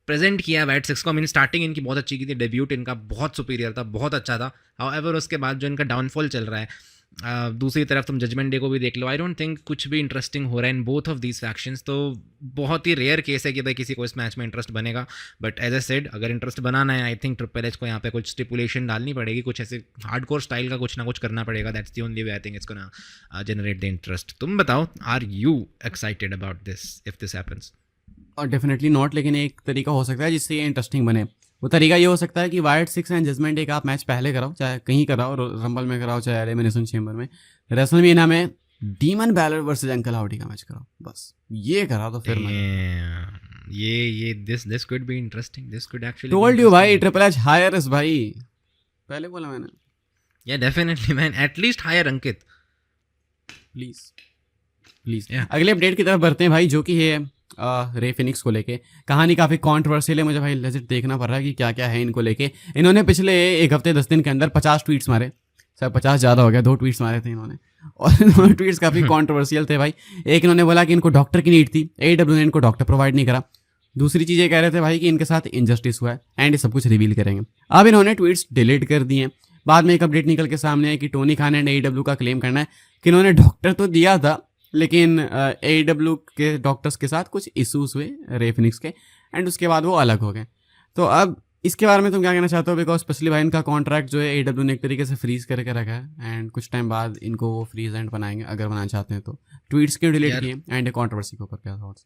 प्रेजेंट किया वाइड 6 को, आई मीन स्टार्टिंग इनकी बहुत अच्छी की थी, डेब्यूट इनका बहुत सुपीरियर था, बहुत अच्छा था। हाउएवर उसके बाद जो इनका डाउनफॉल चल रहा है, दूसरी तरफ तुम जजमेंट डे को भी देख लो, आई डोंट थिंक कुछ भी इंटरेस्टिंग हो रहा है in both of these factions. तो बहुत ही रेयर केस है कि भाई किसी को इस मैच में इंटरेस्ट बनेगा, बट एज ए सेड अगर इंटरेस्ट बनाना है, आई थिंक ट्रिपल एच को यहाँ पे कुछ स्टिपुलेशन डालनी पड़ेगी, कुछ ऐसे हार्डकोर स्टाइल का कुछ ना कुछ करना पड़ेगा, that's the only way I think it's gonna generate the interest. तुम बताओ, are you excited about this if this happens? और डेफिनेटली नॉट, लेकिन एक तरीका हो सकता है जिससे ये इंटरेस्टिंग बने। वो तरीका ये हो सकता है कि वाइड 6 एंड जजमेंट एक आप मैच पहले कराओ, चाहे कहीं कराओ, रंबल में कराओ चाहे एलिमिनेशन चेंबर में, रेसलमेनिया में Demon Balor versus Uncle Howdy का मैच कराओ, बस ये करा तो फिर ये this could be interesting, this could actually told you भाई, ट्रिपल एच हायर इस भाई, पहले बोला मैंने। Yeah definitely man, at least hire Ankit, please. अगले अपडेट की तरफ बढ़ते हैं भाई, जो कि है रे फिनिक्स को लेके। कहानी काफ़ी कॉन्ट्रोवर्शियल है, मुझे भाई लेजिट देखना पड़ रहा है कि क्या क्या है इनको लेके। इन्होंने पिछले एक हफ्ते 10 दिन के अंदर 50 ट्वीट्स मारे, सर 50 ज़्यादा हो गया, 2 ट्वीट्स मारे थे इन्होंने, और इन्होंने ट्वीट्स काफ़ी कॉन्ट्रोवर्शियल थे भाई। एक इन्होंने बोला कि इनको डॉक्टर की नीड थी, AEW ने इनको डॉक्टर प्रोवाइड नहीं करा। दूसरी चीज़ ये कह रहे थे भाई कि इनके साथ इनजस्टिस हुआ है एंड ये सब कुछ रिवील करेंगे। अब इन्होंने ट्वीट्स डिलीट कर दिए। बाद में एक अपडेट निकल के सामने है कि टोनी खान एंड AEW का क्लेम करना है कि इन्होंने डॉक्टर तो दिया था, लेकिन AEW के डॉक्टर्स के साथ कुछ इश्यूज हुए रे फिनिक्स के, एंड उसके बाद वो अलग हो गए। तो अब इसके बारे में तुम क्या कहना चाहते हो? बिकॉज स्पेशली भाई इनका कॉन्ट्रैक्ट जो है AEW ने एक तरीके से फ्रीज करके रखा है, एंड कुछ टाइम बाद इनको वो फ्रीज एंड बनाएंगे अगर बनाना चाहते हैं तो। ट्वीट्स क्यों डिलीट किए एंड कंट्रोवर्सी के ऊपर क्या थॉट्स?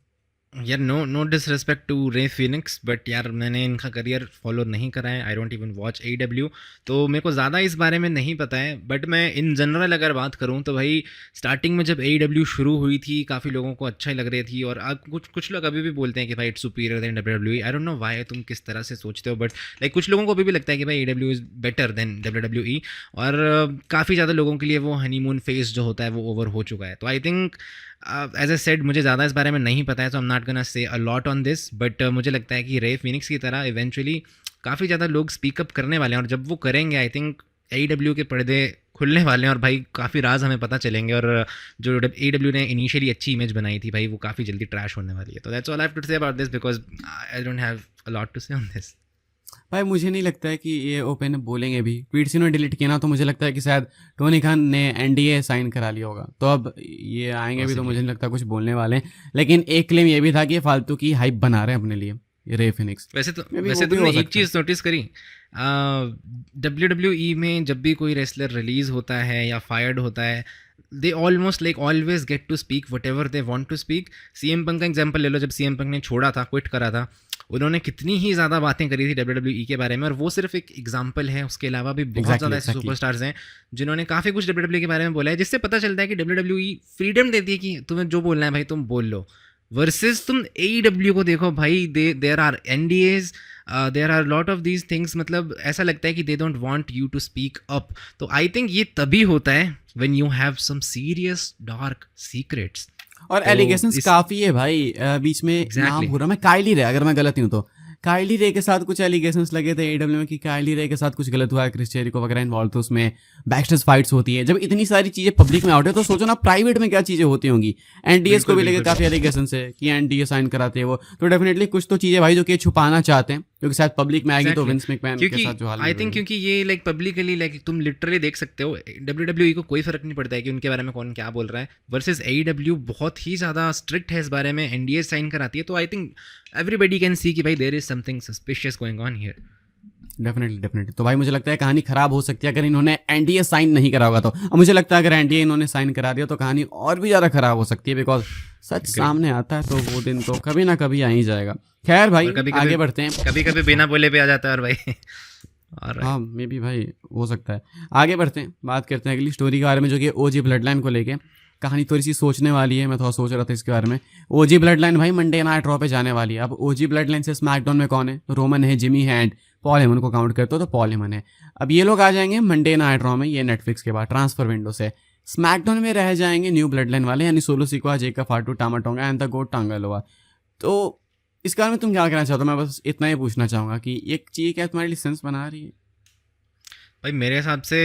यार no disrespect to Rey Fenix, but यार मैंने इनका करियर फॉलो नहीं करा है, I don't even watch AEW, तो मेरे को ज़्यादा इस बारे में नहीं पता है। बट मैं इन जनरल अगर बात करूँ तो भाई स्टार्टिंग में जब AEW शुरू हुई थी काफ़ी लोगों को अच्छा ही लग रही थी, और अब कुछ लोग अभी भी बोलते हैं कि भाई it's superior than WWE। I don't know why तुम किस तरह से सोचते हो, बट लाइक कुछ लोगों को अभी भी लगता है कि भाई AEW is better than WWE, और काफ़ी ज़्यादा लोगों के लिए वो हनीमून फेज जो होता है वो ओवर हो चुका है। तो I think as a said मुझे ज़्यादा इस बारे में नहीं पता है, so I am not gonna say a lot on this, but मुझे लगता है कि रे फिनिक्स की तरह इवेंचुअली काफ़ी ज़्यादा लोग स्पीकअप करने वाले हैं, और जब वो करेंगे आई थिंक AEW के पर्दे खुलने वाले हैं, और भाई काफ़ी राज हमें पता चलेंगे, और जो AEW ने इनिशियली अच्छी इमेज बनाई थी भाई वो काफ़ी जल्दी ट्रैश होने वाली है। तो that's all I have to say about this, because I don't have a lot to say on this. भाई मुझे नहीं लगता है कि ये ओपन बोलेंगे भी, ट्वीट्स इन्होंने डिलीट किया ना, तो मुझे लगता है कि शायद टोनी खान ने NDA साइन करा लिया होगा, तो अब ये आएंगे भी तो मुझे नहीं लगता कुछ बोलने वाले हैं। लेकिन एक क्लेम ये भी था कि ये फालतू की हाइप बना रहे हैं अपने लिए ये रे फिनिक्स। वैसे Maybe वो भी तुमने हो एक सकता है। चीज़ नोटिस करी, WWE में जब भी कोई रेसलर रिलीज होता है या फायर्ड होता है, they almost like always get to speak whatever they want to speak. CM Punk का एग्जाम्पल ले लो, जब CM पंक ने छोड़ा था, क्विट करा था, उन्होंने कितनी ही ज़्यादा बातें करी थी WWE के बारे में, और वो सिर्फ एक एग्जाम्पल है, उसके अलावा भी बहुत ज़्यादा ऐसे सुपरस्टार्स हैं जिन्होंने काफ़ी कुछ WWE के बारे में बोला है, जिससे पता चलता है कि WWE फ्रीडम देती है कि तुम्हें जो बोलना है भाई तुम बोल लो। वर्सेस तुम AEW को देखो भाई, there are NDAs, there are lot of these things, मतलब ऐसा लगता है कि they don't want you to speak up. तो आई थिंक ये तभी होता है when you have some serious dark secrets, और तो एलिगेशंस इस काफ़ी है भाई। बीच में नाम एग्जैक्टली हो रहा, मैं काइली रे, अगर मैं गलत नहीं हूँ तो काइली रे के साथ कुछ एलिगेशंस लगे थे AEW में कि काइली रे के साथ कुछ गलत हुआ है, क्रिस जेरिको वगैरह इन्वॉल्व थे उसमें, बैकस्टेज फाइट्स होती है। जब इतनी सारी चीज़ें पब्लिक में आउट है तो सोचो ना प्राइवेट में क्या चीज़ें होती होंगी। NDAs को बिल्कुल भी लेकर बिल्कुल काफ़ी एलिगेशंस है कि NDA साइन कराते हैं वो, तो डेफिनेटली कुछ तो चीज़ें भाई जो कि छुपाना चाहते हैं, क्योंकि शायद पब्लिक में आएगी तो एग्जैक्टली विंस मैकमैन के क्योंकि साथ जो हाल आई हुई थिंक है। क्योंकि ये लाइक पब्लिकली लाइक तुम लिटरली देख सकते हो, WWE को कोई फर्क नहीं पड़ता है कि उनके बारे में कौन क्या बोल रहा है, वर्सेस AEW बहुत ही ज़्यादा स्ट्रिक्ट है इस बारे में, NDA साइन कराती है, तो I think everybody can see कि भाई there is something suspicious going on here. Definitely. तो भाई मुझे लगता है कहानी खराब हो सकती है अगर इन्होंने NDA साइन नहीं करा होगा तो, और मुझे लगता है अगर NDA इन्होंने साइन करा दिया तो कहानी और भी ज़्यादा खराब हो सकती है, बिकॉज सच सामने आता है तो वो दिन तो कभी ना कभी आ ही जाएगा। खैर भाई और कभी आगे बढ़ते हैं। कभी कभी बिना बोले पे आ जाता है, और भाई और हाँ मे बी भाई हो सकता है। आगे बढ़ते हैं, बात करते हैं अगली स्टोरी के बारे में, जो कि OG ब्लड लाइन को लेके कहानी थोड़ी सी सोचने वाली है। मैं थोड़ा सोच रहा था इसके बारे में। OG ब्लड लाइन भाई मंडे नाइट रॉ पे जाने वाली है। अब OG ब्लड लाइन से स्मैकडाउन में कौन है? रोमन है, जिमी है एंड पॉल हेमन को काउंट करते हो तो पॉल हेमन है। अब ये लोग आ जाएंगे मंडे नाइट रॉ में, ये नेटफ्लिक्स के बाद ट्रांसफर विंडो से। स्मैकडाउन में रह जाएंगे न्यू ब्लड लाइन वाले, यानी सोलो सिक्वा, जेका फाटू, टामा टोंगा एंड द गोट टांगालोवा। तो इसके बारे में तुम क्या कहना चाहते हो? मैं बस इतना ही पूछना चाहूँगा कि ये चीज़ क्या तुम्हारे लिए सेंस बना रही है? भाई मेरे हिसाब से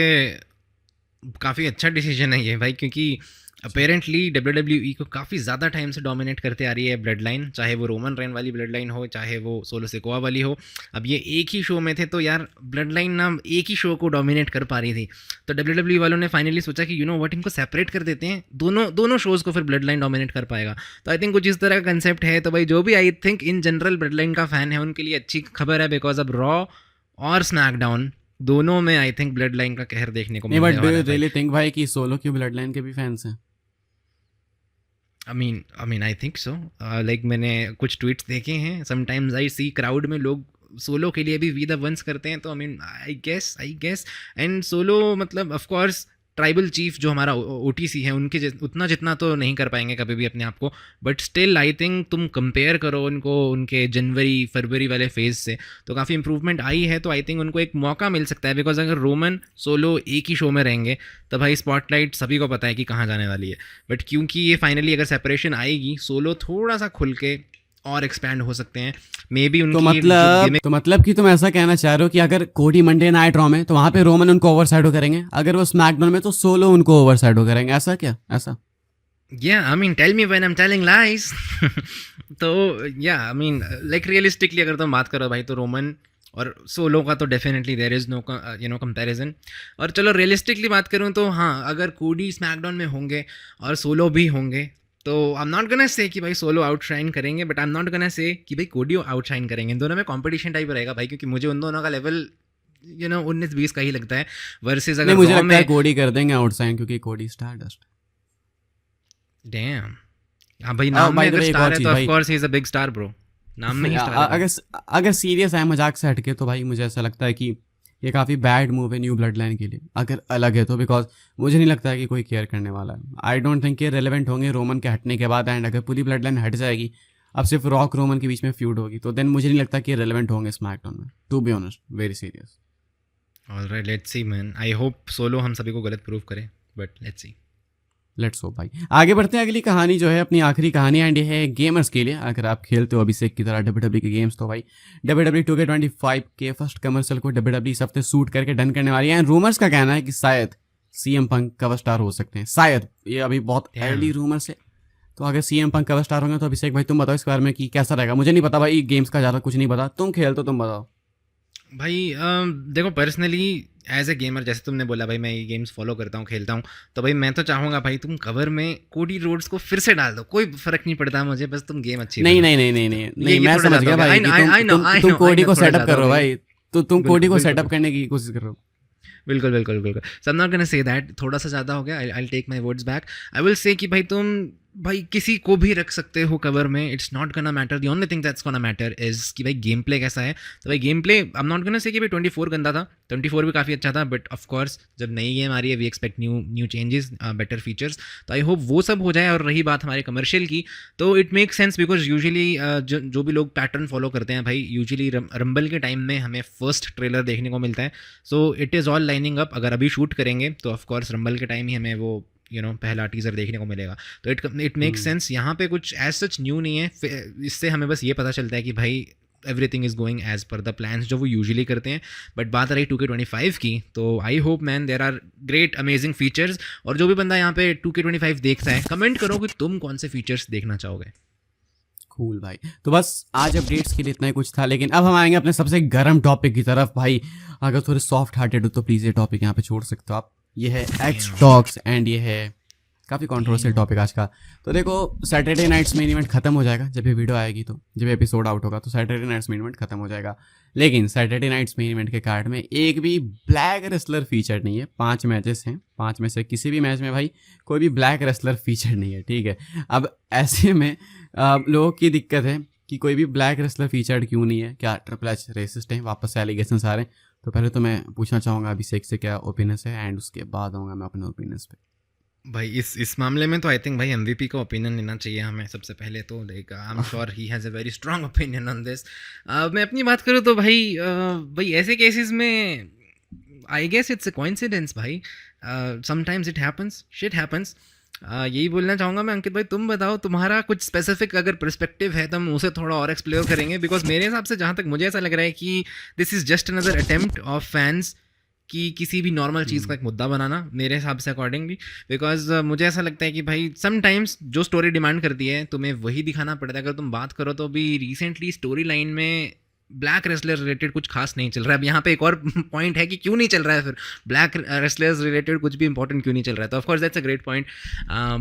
काफ़ी अच्छा डिसीजन है ये भाई, क्योंकि अपेरेंटली WWE को काफ़ी ज़्यादा टाइम से डोमिनेट करते आ रही है ब्लड लाइन, चाहे वो रोमन रेन वाली ब्लड लाइन हो, चाहे वो सोलो सिकोआ वाली हो। अब ये एक ही शो में थे तो यार ब्लड लाइन ना एक ही शो को डोमिनेट कर पा रही थी, तो WWE वालों ने फाइनली सोचा कि यू नो व्हाट, इनको सेपरेट कर देते हैं, दोनों शोज़ को, फिर ब्लड लाइन डोमिनेट कर पाएगा। तो आई थिंक कुछ इस तरह का कंसेप्ट है। तो भाई जो भी I think in general blood line का फ़ैन है उनके लिए अच्छी खबर है, बिकॉज अब रॉ और स्मैकडाउन दोनों में आई थिंक ब्लड लाइन का कहर देखने को नहीं, मिलने बट वाला डू है यू भाई। रियली थिंक भाई कि सोलो की ब्लड लाइन के भी फैंस हैं? I mean, I think so. Like मैंने कुछ ट्वीट्स देखे हैं, समटाइम्स आई सी क्राउड में लोग सोलो के लिए भी वी द वंस करते हैं, तो आई गेस एंड सोलो मतलब ऑफ कोर्स ट्राइबल चीफ जो हमारा OTC है उनके उतना जितना तो नहीं कर पाएंगे कभी भी अपने आप को, बट स्टिल आई थिंक तुम कंपेयर करो उनको उनके जनवरी फरवरी वाले फेज से, तो काफ़ी इंप्रूवमेंट आई है। तो आई थिंक उनको एक मौका मिल सकता है, बिकॉज अगर रोमन सोलो एक ही शो में रहेंगे तो भाई स्पॉटलाइट सभी को पता है कि कहाँ जाने वाली है। बट क्योंकि ये फाइनली अगर सेपरेशन आएगी, सोलो थोड़ा सा खुल के और एक्सपैंड हो सकते हैं मे बी उनकी तो मतलब कि तुम ऐसा कहना चाह रहे हो कि अगर कोडी मंडे नाइट रॉ में तो वहां पे रोमन उनको ओवरसाइडो करेंगे, अगर वो स्मैकडाउन में तो सोलो उनको ओवरसाइडो करेंगे, ऐसा क्या? ऐसा I mean tell me when I am telling lies. तो आई मीन लाइक रियलिस्टिकली अगर तुम बात करो भाई, तो रोमन और सोलो का तो definitely there is no comparison. और चलो रियलिस्टिकली बात करूँ तो हाँ, अगर कोडी स्मैकडाउन में होंगे और सोलो भी होंगे तो आई एम नॉट गोना से कि भाई सोलो आउटशाइन करेंगे, but I am not gonna से कि भाई कोडी आउटशाइन करेंगे। इन दोनों में कंपटीशन टाइप रहेगा भाई, क्योंकि मुझे उन दोनों का लेवल 19-20 का ही लगता है, वर्सेस अगर मुझे Raw लगता है में कोडी कर देंगे आउटसाइन, क्योंकि कोडी स्टारडस्ट। डैम हाँ भाई, नाम में बाय द अगर वे एक स्टार और है चीज तो ऑफ भाई, course he is a big star bro. नाम में ही स्टार है भाई। अगर सीरियस है मजाक से हटके तो भाई मुझे ऐसा लगता है कि ये काफ़ी बैड मूव है न्यू ब्लड लाइन के लिए, अगर अलग है तो। बिकॉज मुझे नहीं लगता है कि कोई केयर करने वाला है। आई डोंट थिंक ये रेलेवेंट होंगे रोमन के हटने के बाद। एंड अगर पूरी ब्लड लाइन हट जाएगी, अब सिर्फ रॉक रोमन के बीच में फ्यूड होगी, तो देन मुझे नहीं लगता कि ये रेलेवेंट होंगे स्मैकडाउन में, to be honest, very serious. Alright, let's see man, I hope Solo हम सभी को गलत प्रूव करे, but let's see. Let's hope भाई। आगे बढ़ते हैं, अगली कहानी जो है अपनी आखिरी कहानी, एंड ये है गेमर्स के लिए। अगर आप खेलते हो अभिषेक की तरह डब्ल्यूडब्ल्यू के गेम्स, तो भाई डब्ल्यूडब्ल्यू 2K25 के फर्स्ट कमर्शियल को डब्ल्यूडब्ल्यू इस हफ्ते शूट करके डन करने वाली है। एंड रूमर्स का कहना है कि शायद सीएम पंक कवर स्टार हो सकते हैं, शायद, ये अभी बहुत अर्ली रूमर्स है। तो अगर सीएम पंक कवर स्टार होंगे तो अभिषेक भाई तुम बताओ इस बारे में कि कैसा रहेगा। मुझे नहीं पता भाई, गेम्स का ज़्यादा कुछ नहीं पता, तुम खेल तो तुम बताओ। भाई देखो, पर्सनली एज ए गेमर, जैसे तुमने बोला भाई मैं ये गेम्स फॉलो करता हूँ, खेलता हूँ, तो भाई मैं तो चाहूँगा भाई तुम कवर में कोडी रोड्स को फिर से डाल दो, कोई फर्क नहीं पड़ता मुझे, बस तुम गेम अच्छी नहीं बनाओ। नहीं नहीं नहीं नहीं नहीं, ये मैं थोड़ा समझ ज़्यादा गया हो गया। भाई कि तुम कोडी को सेटअप कर रहे हो भाई, तो तुम कोडी को सेटअप करने की कोशिश कर रहे हो। बिल्कुल बिल्कुल बिल्कुल। So I am not gonna say that, थोड़ा सा ज़्यादा हो गया, I will take my words back. I will say कि भाई तुम भाई किसी को भी रख सकते हो कवर में, it's not gonna matter. The only thing that's gonna matter is कि भाई गेम प्ले कैसा है। तो भाई game play, I am not gonna से कि भाई 24 गंदा था, 24 भी काफ़ी अच्छा था, बट ऑफ कोर्स जब नई गेम आ रही है we expect new changes, better features, तो आई होप वो सब हो जाए। और रही बात हमारे कमर्शियल की, तो it make sense because usually जो भी लोग पैटर्न फॉलो करते हैं भाई, यूजुअली रंबल के टाइम में हमें फर्स्ट ट्रेलर देखने को मिलता है। So it is all lining up. अगर अभी शूट करेंगे तो ऑफ कोर्स रंबल के टाइम ही हमें वो पहला टीजर देखने को मिलेगा। तो इट मेक सेंस। यहाँ पे कुछ एज सच न्यू नहीं है, इससे हमें बस ये पता चलता है कि भाई everything is going as per the plans जो वो यूजुअली करते हैं। बट बात रही 2K25 की, तो I hope man there are great amazing features. और जो भी बंदा यहाँ पे 2K25 देखता है, कमेंट करो कि तुम कौन से फीचर्स देखना चाहोगे। कूल भाई, तो बस आज अपडेट्स के लिए इतना ही कुछ था, लेकिन अब हम आएंगे अपने सबसे गर्म टॉपिक की तरफ। भाई अगर थोड़े सॉफ्ट हार्टेड हो तो प्लीज़ ये टॉपिक यहाँ पे छोड़ सकते हो आप। ये है एक्स टॉक्स, एंड ये है काफ़ी कंट्रोवर्शियल टॉपिक आज का। तो देखो, सैटरडे नाइट्स मेन इवेंट खत्म हो जाएगा जब ये वीडियो आएगी, तो जब एपिसोड आउट होगा तो सैटरडे नाइट्स मेन इवेंट खत्म हो जाएगा। लेकिन सैटरडे नाइट्स मेन इवेंट के कार्ड में एक भी ब्लैक रेसलर फीचर नहीं है। 5 मैचेस हैं, 5 में से किसी भी मैच में भाई कोई भी ब्लैक रेसलर फीचर नहीं है, ठीक है। अब ऐसे में लोगों की दिक्कत है कि कोई भी ब्लैक रेसलर फीचर्ड क्यों नहीं है, क्या ट्रिपल एच रेसिस्ट है, वापस से एलिगेशंस आ रहे हैं। तो पहले तो मैं पूछना चाहूँगा अभिषेक से क्या ओपिनियंस है, एंड उसके बाद आऊँगा मैं अपने ओपिनियंस पे। भाई इस मामले में तो आई थिंक भाई एमवीपी का ओपिनियन लेना चाहिए हमें सबसे पहले। तो like I am sure he has a very strong opinion on this. मैं अपनी बात करूँ तो भाई ऐसे केसेस में I guess it's a coincidence भाई, sometimes it happens, shit happens. यही बोलना चाहूँगा मैं। अंकित भाई तुम बताओ, तुम्हारा कुछ स्पेसिफिक अगर पर्सपेक्टिव है तो हम उसे थोड़ा और एक्सप्लोर करेंगे, बिकॉज मेरे हिसाब से जहाँ तक मुझे ऐसा लग रहा है कि this is just another attempt of fans कि किसी भी नॉर्मल चीज़ का एक मुद्दा बनाना, मेरे हिसाब से अकॉर्डिंगली। बिकॉज मुझे ऐसा लगता है कि भाई समटाइम्स जो स्टोरी डिमांड करती है तुम्हें वही दिखाना पड़ता है। अगर तुम बात करो तो अभी रिसेंटली स्टोरी लाइन में ब्लैक रेसलर रिलेटेड कुछ खास नहीं चल रहा है। अब यहाँ पे एक और पॉइंट है कि क्यों नहीं चल रहा है, फिर ब्लैक रेसलर्स रिलेटेड कुछ भी इंपॉर्टेंट क्यों नहीं चल रहा है। तो of course that's a great point,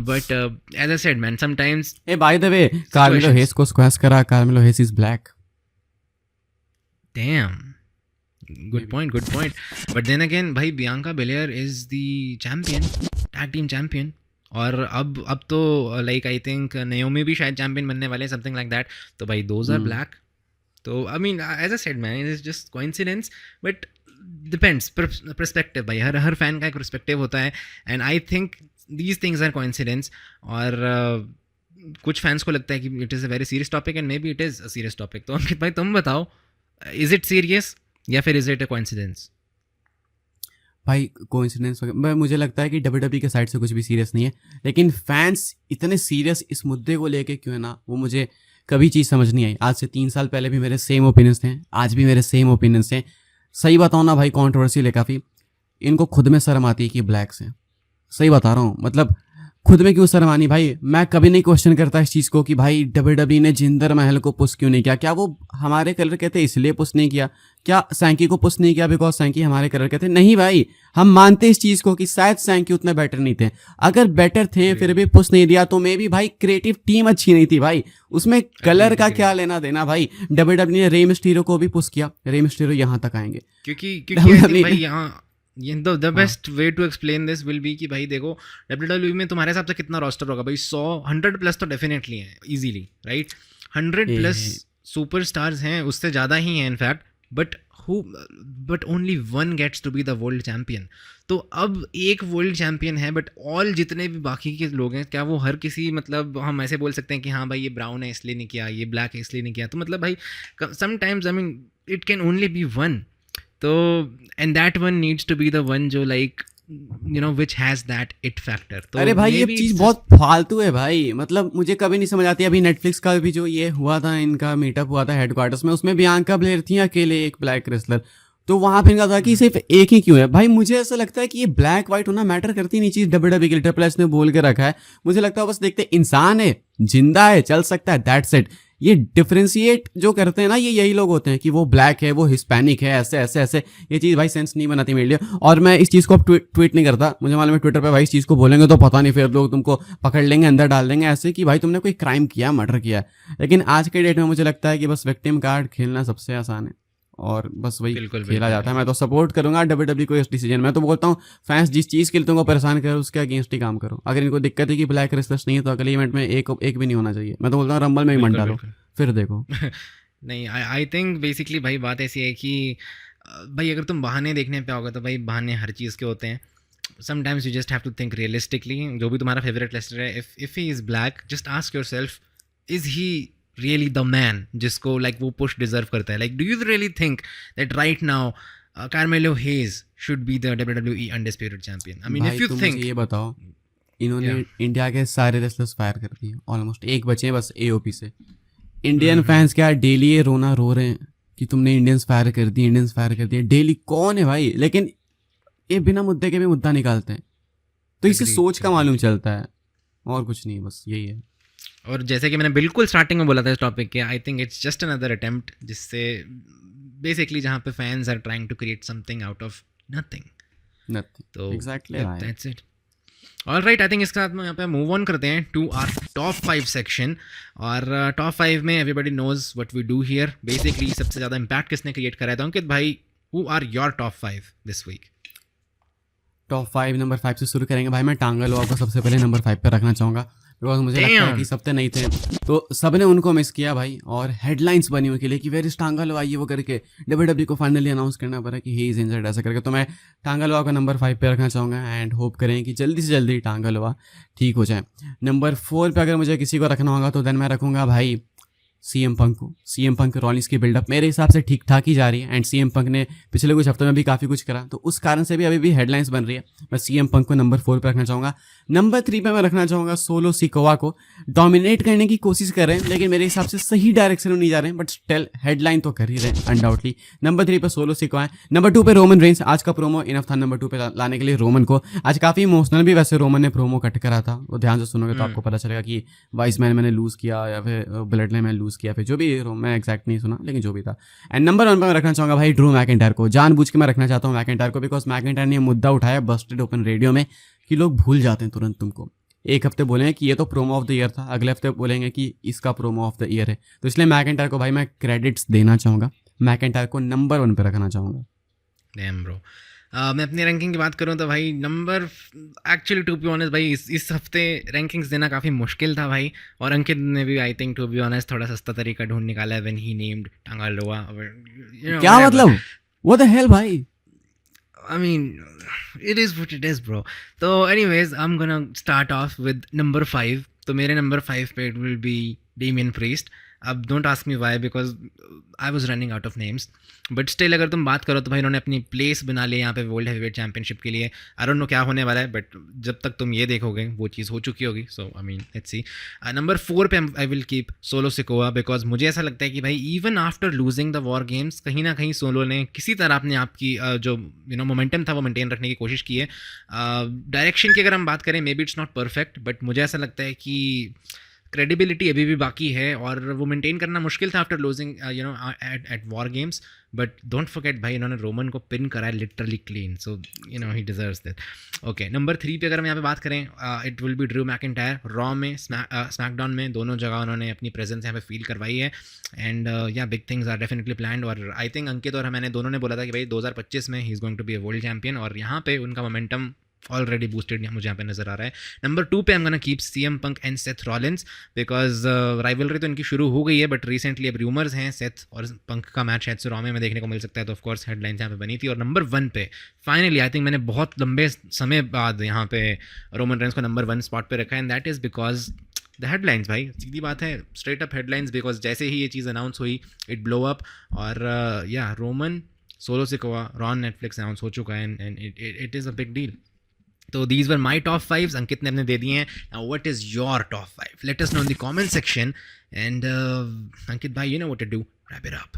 but as I said man sometimes. Uh by the way, Carmelo Hayes को स्क्वैश करा, Carmelo Hayes is black. Damn, good point, good point. But then again भाई Bianca Belair is the champion, tag team champion. और अब तो like I think नयोमी भी शायद champion बनने वाले, समथिंग लाइक दैट। तो भाई दोज आर ब्लैक। तो I mean as I said man, it is just coincidence, but depends perspective भाई। हर फैन का एक पर्सपेक्टिव होता है, and I think these things are coincidence. और कुछ फैंस को लगता है कि it is a very serious topic, and maybe it is a serious topic. तो अंकित भाई तुम बताओ, इज इट सीरियस या फिर इज इट अ कोइंसिडेंस? भाई कोइंसिडेंस मुझे लगता है कि WWE के साइड से कुछ भी सीरियस नहीं है, लेकिन फैंस इतने सीरियस इस मुद्दे को लेके क्यों है ना, वो मुझे कभी चीज़ समझ नहीं आई। आज से 3 साल पहले भी मेरे सेम ओपिनियंस थे, आज भी मेरे सेम ओपिनियंस हैं। सही बताऊँ ना भाई, कॉन्ट्रोवर्सी है काफ़ी। इनको खुद में शर्म आती है कि ब्लैक्स हैं, सही बता रहा हूँ। मतलब खुद में क्यों शर्म आनी भाई। मैं कभी नहीं क्वेश्चन करता इस चीज़ को कि भाई WWE ने जिंदर महल को पुश क्यों नहीं किया। क्या वो हमारे कलर के थे इसलिए पुश नहीं किया? क्या सैंकी को पुश नहीं किया बिकॉज सैंकी हमारे कलर के थे? नहीं भाई, हम मानते इस चीज़ को कि शायद सैंकी उतने बेटर नहीं थे। अगर बेटर थे फिर भी पुश नहीं दिया, तो मे भी भाई क्रिएटिव टीम अच्छी नहीं थी भाई, उसमें कलर का क्या लेना देना भाई। WWE ने रे मिस्टीरियो को भी पुश किया, रे मिस्टीरियो यहाँ तक आएंगे क्योंकि भाई यहाँ ये the best way to explain this will be कि भाई देखो WWE में तुम्हारे हिसाब से कितना रोस्टर होगा भाई, 100 प्लस तो डेफिनेटली है इजीली, राइट? 100 प्लस सुपरस्टार्स हैं, उससे ज़्यादा ही हैं in fact, but but only one gets to be the world champion. तो अब एक वर्ल्ड चैम्पियन है, बट ऑल जितने भी बाकी के लोग हैं, क्या वो हर किसी, मतलब हम ऐसे बोल सकते हैं कि हाँ भाई ये ब्राउन है इसलिए नहीं किया, ये ब्लैक है इसलिए नहीं किया? तो मतलब भाई sometimes I mean it can only be one. तो and that one needs to be the one जो like which has that it factor. तो अरे भाई ये चीज बहुत फालतू है भाई, मतलब मुझे कभी नहीं समझ आती। अभी नेटफ्लिक्स का भी जो ये हुआ था, इनका मीटअप हुआ था हेडक्वार्टर्स में, उसमें बियांका ब्लेयर थी अकेले एक ब्लैक रेसलर। तो वहां फिर कहा था कि सिर्फ एक ही क्यों है। भाई मुझे ऐसा लगता है कि ये ब्लैक व्हाइट होना मैटर करती नहीं चीज। डब्ल्यूडब्ल्यू के ट्रिपल एच ने बोल के रखा है, मुझे लगता है बस देखते इंसान है, जिंदा है, चल सकता है, दैट्स इट। ये डिफरेंशिएट जो करते हैं ना, ये यही लोग होते हैं कि वो ब्लैक है, वो हिस्पैनिक है, ऐसे ऐसे ऐसे। ये चीज़ भाई सेंस नहीं बनाती मेरे लिए। और मैं इस चीज़ को अब ट्वीट नहीं करता, मुझे मालूम है ट्विटर पे भाई इस चीज़ को बोलेंगे तो पता नहीं, फिर लोग तुमको पकड़ लेंगे, अंदर डाल देंगे ऐसे कि भाई तुमने कोई क्राइम किया, मर्डर किया। लेकिन आज के डेट में मुझे लगता है कि बस विक्टिम कार्ड खेलना सबसे आसान है और बस वही खेला जाता है। मैं तो सपोर्ट करूंगा डब्ल्यूडब्ल्यू को इस डिसीजन में। तो बोलता हूँ फैंस जिस चीज़ के लिए तुमको परेशान करो उसके अगेंस्ट ही काम करो। अगर इनको दिक्कत है कि ब्लैक रेसलर्स नहीं है तो अगले इवेंट में एक भी नहीं होना चाहिए। मैं तो बोलता हूँ रंबल में ही मन डालो, फिर देखो। नहीं, आई थिंक बेसिकली भाई बात ऐसी है कि भाई अगर तुम बहाने देखने पे आओगे तो भाई बहाने हर चीज़ के होते हैं। Sometimes you just have to think realistically. जो भी तुम्हारा फेवरेट रेसलर है, if he is black, just ask yourself, is he really the man जिसको लाइक वो पुश डिजर्व करता है? Like do you really think that right now Carmelo Hayes should be the WWE undisputed champion? I mean if you think, ये बताओ, इन्होंने India के सारे wrestlers fire कर दिए ऑलमोस्ट, एक बचे हैं बस AOP से। इंडियन फैंस क्या डेली ये रोना रो रहे हैं कि तुमने इंडियंस फायर कर दिए, इंडियंस फायर कर दिए। डेली कौन है भाई? लेकिन ये बिना मुद्दे के भी मुद्दा निकालते हैं, तो इससे सोच का मालूम चलता है और कुछ नहीं, बस यही है। और जैसे कि मैंने बिल्कुल स्टार्टिंग में बोला था इस टॉपिक के, I think it's just another attempt जिससे बेसिकली जहाँ पे fans are trying to create something out of nothing. तो exactly that's it. All right, I think इसके साथ में यहाँ पे मूव ऑन करते हैं टू आर टॉप 5 सेक्शन। और टॉप 5 में everybody knows what we do here. Basically सबसे ज़्यादा इम्पैक्ट किसने क्रिएट करा है? तो अंकित भाई, who are your top 5 this week? Top 5 number 5 से शुरू करेंगे भाई। मैं टांगल को सबसे पहले नंबर 5 पे रखना चाहूँगा, बिकॉज मुझे लगता है कि सब तो नहीं थे तो सबने उनको मिस किया भाई। और हेडलाइंस बनी उनके लिए कि वेयर इज टांगल ये वो करके डब्ल्यूडब्ल्यू को फाइनली अनाउंस करना पड़ा कि ही इज इंजर्ड ऐसा करके। तो मैं टांगल को नंबर 5 पे रखना चाहूँगा एंड होप करें कि जल्दी से जल्दी टांगल ठीक हो जाए। नंबर 4 पे अगर मुझे किसी को रखना होगा तो देन मैं रखूँगा भाई CM पंक को। CM पंक रॉलिंस की बिल्डअप मेरे हिसाब से ठीक ठाक ही जा रही है एंड CM पंक ने पिछले कुछ हफ्तों में भी काफ़ी कुछ करा, तो उस कारण से भी अभी भी हेडलाइंस बन रही है। मैं CM पंक को नंबर 4 पे रखना चाहूँगा। नंबर 3 पे मैं रखना चाहूँगा सोलो सिकोवा को। डोमिनेट करने की कोशिश कर रहे हैं लेकिन मेरे हिसाब से सही डायरेक्शन में नहीं जा रहे हैं, बट स्टिल हेडलाइन तो कर ही रहे हैं अनडाउटली। नंबर 3 पे सोलो सिकोवा है। नंबर 2 पे रोमन रेंस। आज का प्रोमो इनफ था नंबर 2 पे लाने के लिए रोमन को। आज काफ़ी इमोशनल भी वैसे रोमन ने प्रोमो कट करा था, वो ध्यान से सुनोगे तो आपको पता चलेगा कि वाइस मैन मैंने लूज़ किया या फिर ब्लड लाइन मैंने लूज़ किया, फिर जो भी मैं एग्जैक्ट नहीं सुना लेकिन जो भी था। एंड नंबर 1 पर मैं रखना चाहूँगा भाई ड्रू मैकिंटायर को। जानबूझ के मैं रखना चाहता हूँ मैकिंटायर को, बिकॉज मैकिंटायर ने मुद्दा उठाया बस्टेड ओपन रेडियो में कि लोग भूल जाते हैं तुरंत तुमको। एक हफ्ते बोलेंगे कि ये तो प्रोमो ऑफ द ईयर था, अगले हफ्ते बोलेंगे कि इसका प्रोमो ऑफ द ईयर है। तो इसलिए मैकिंटायर को भाई मैं क्रेडिट्स देना चाहूँगा, मैकिंटायर को नंबर 1 पे रखना चाहूँगा। Damn bro. मैं अपनी रैंकिंग की बात करूं तो भाई number actually to be honest भाई इस हफ्ते रैंकिंग्स देना काफ़ी मुश्किल था भाई। और अंकित ने भी I think to be honest थोड़ा सस्ता तरीका ढूंढ निकाला है व्हेन ही नेम्ड टांगालोआ। क्या मतलब व्हाट द हेल भाई? I mean, it is what it is, bro. So, anyways, I'm gonna start off with number 5. तो मेरे number 5 पे it will be Damian Priest. अब don't ask me why because I was running out of names. But still अगर तुम बात करो तो भाई उन्होंने अपनी प्लेस बना ली यहाँ पे वर्ल्ड हैवीवेट चैंपियनशिप के लिए। आई डोंट नो क्या होने वाला है, बट जब तक तुम ये देखोगे वो चीज़ हो चुकी होगी। So I mean let's see. Number 4 पे I will keep Solo Sikoa, because मुझे ऐसा लगता है कि भाई even after losing the War Games कहीं ना कहीं सोलो ने किसी तरह अपने आप की जो मोमेंटम था वो मेंटेन रखने की कोशिश की है। डायरेक्शन की अगर हम बात करें may be it's not perfect, but मुझे ऐसा लगता है कि क्रेडिबिलिटी अभी भी बाकी है और वो मेंटेन करना मुश्किल था after losing you know at war games. But don't forget भाई, इन्होंने रोमन को पिन करा है literally clean, so you know he deserves that. Okay, number 3 पे अगर हम यहाँ पे बात करें, it will be Drew McIntyre. Raw में, स्मैकडाउन में, दोनों जगह उन्होंने अपनी प्रेजेंस यहाँ पे फील करवाई है. And yeah big things are definitely planned. और आई थिंक अंकित और मैंने दोनों ने बोला था कि भाई 2025 में he is going to be a world champion, और यहाँ पे उनका मोमेंटम ऑलरेडी बूस्टेड मुझे यहाँ पे नजर आ रहा है. नंबर 2 पे आई am gonna keep CM Punk and Seth Rollins, because rivalry तो इनकी शुरू हो गई है, बट रिसेंटली अब रूमर्स हैं सेथ और पंक का मैच शायद से रॉ में देखने को मिल सकता है, तो ऑफकोर्स हेडलाइंस यहाँ पे बनी थी. और नंबर 1 पे फाइनली आई थिंक मैंने बहुत लंबे समय बाद यहाँ पे रोमन रेंस को नंबर 1 स्पॉट पे रखा है, and that is because the headlines. भाई सीधी बात है, स्ट्रेट अप हेडलाइंस, बिकॉज जैसे ही ये चीज़ अनाउंस हुई इट ब्लो अप. और या रोमन सोलो से कोआ रॉन नेटफ्लिक्स अनाउंस हो चुका है, and it is a big deal. तो these were my top 5. अंकित ने अपने दे दिए हैं. Now what is your top 5? Let us know in the comment section. And अंकित भाई, you know what to do. Wrap it up.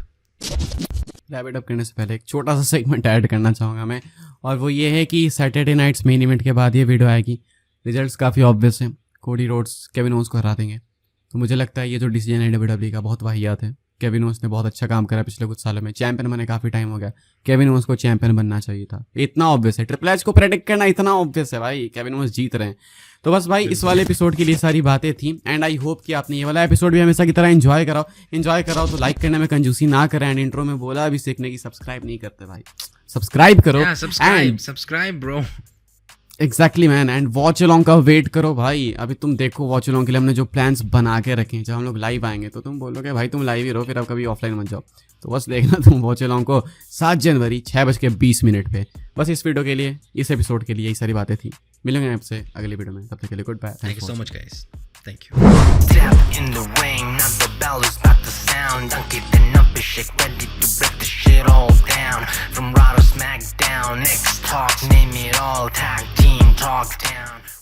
Wrap it up करने से पहले एक छोटा सा सेगमेंट ऐड करना चाहूँगा मैं, और वो ये है कि सैटरडे नाइट्स मेन इवेंट के बाद ये वीडियो आएगी. रिजल्ट्स काफ़ी ऑब्वियस हैं. कोडी रोड्स केविन ओवेंस को हरा देंगे. तो मुझे लगता है ये जो डिसीजन है WWE का बहुत वाहियात है. केविन ओवेंस ने बहुत अच्छा काम करा पिछले कुछ सालों में. चैंपियन बने काफ़ी टाइम हो गया. केविन ओवेंस को चैंपियन बनना चाहिए था. इतना ऑब्वियस है. ट्रिपल एच को प्रेडिक्ट करना इतना ऑब्वियस है भाई. केविन ओवेंस जीत रहे हैं. तो बस भाई इस वाले एपिसोड के लिए सारी बातें थी, एंड आई होप कि आपने ये वाला एपिसोड भी हमेशा की तरह एंजॉय कराओ. तो लाइक करने में कंजूसी ना करें. एंड इंट्रो में बोला अभी सीखने की सब्सक्राइब नहीं करते भाई, सब्सक्राइब करो. Subscribe bro. Exactly man. And watch along का वेट करो भाई. अभी तुम देखो वॉच अलॉन्ग के लिए हमने जो प्लान्स बना के रखे हैं. जब हम लोग लाइव आएंगे तो तुम बोलोगे भाई तुम लाइव ही रहो, फिर अब कभी ऑफलाइन मत जाओ. तो बस देखना तुम वॉच अलॉन्ग को 7 जनवरी 6:20 पे. बस इस वीडियो के लिए, इस एपिसोड के लिए यही सारी बातें थी. मिलेंगे आपसे अगली वीडियो में. तब तक के लिए goodbye. Thank you so much guys. Thank you. Step in the ring, now the bell is about to sound. Don't Abhishek ready to break the shit all down. From Raw to SmackDown, X Talk, name it all. Tag team talk down.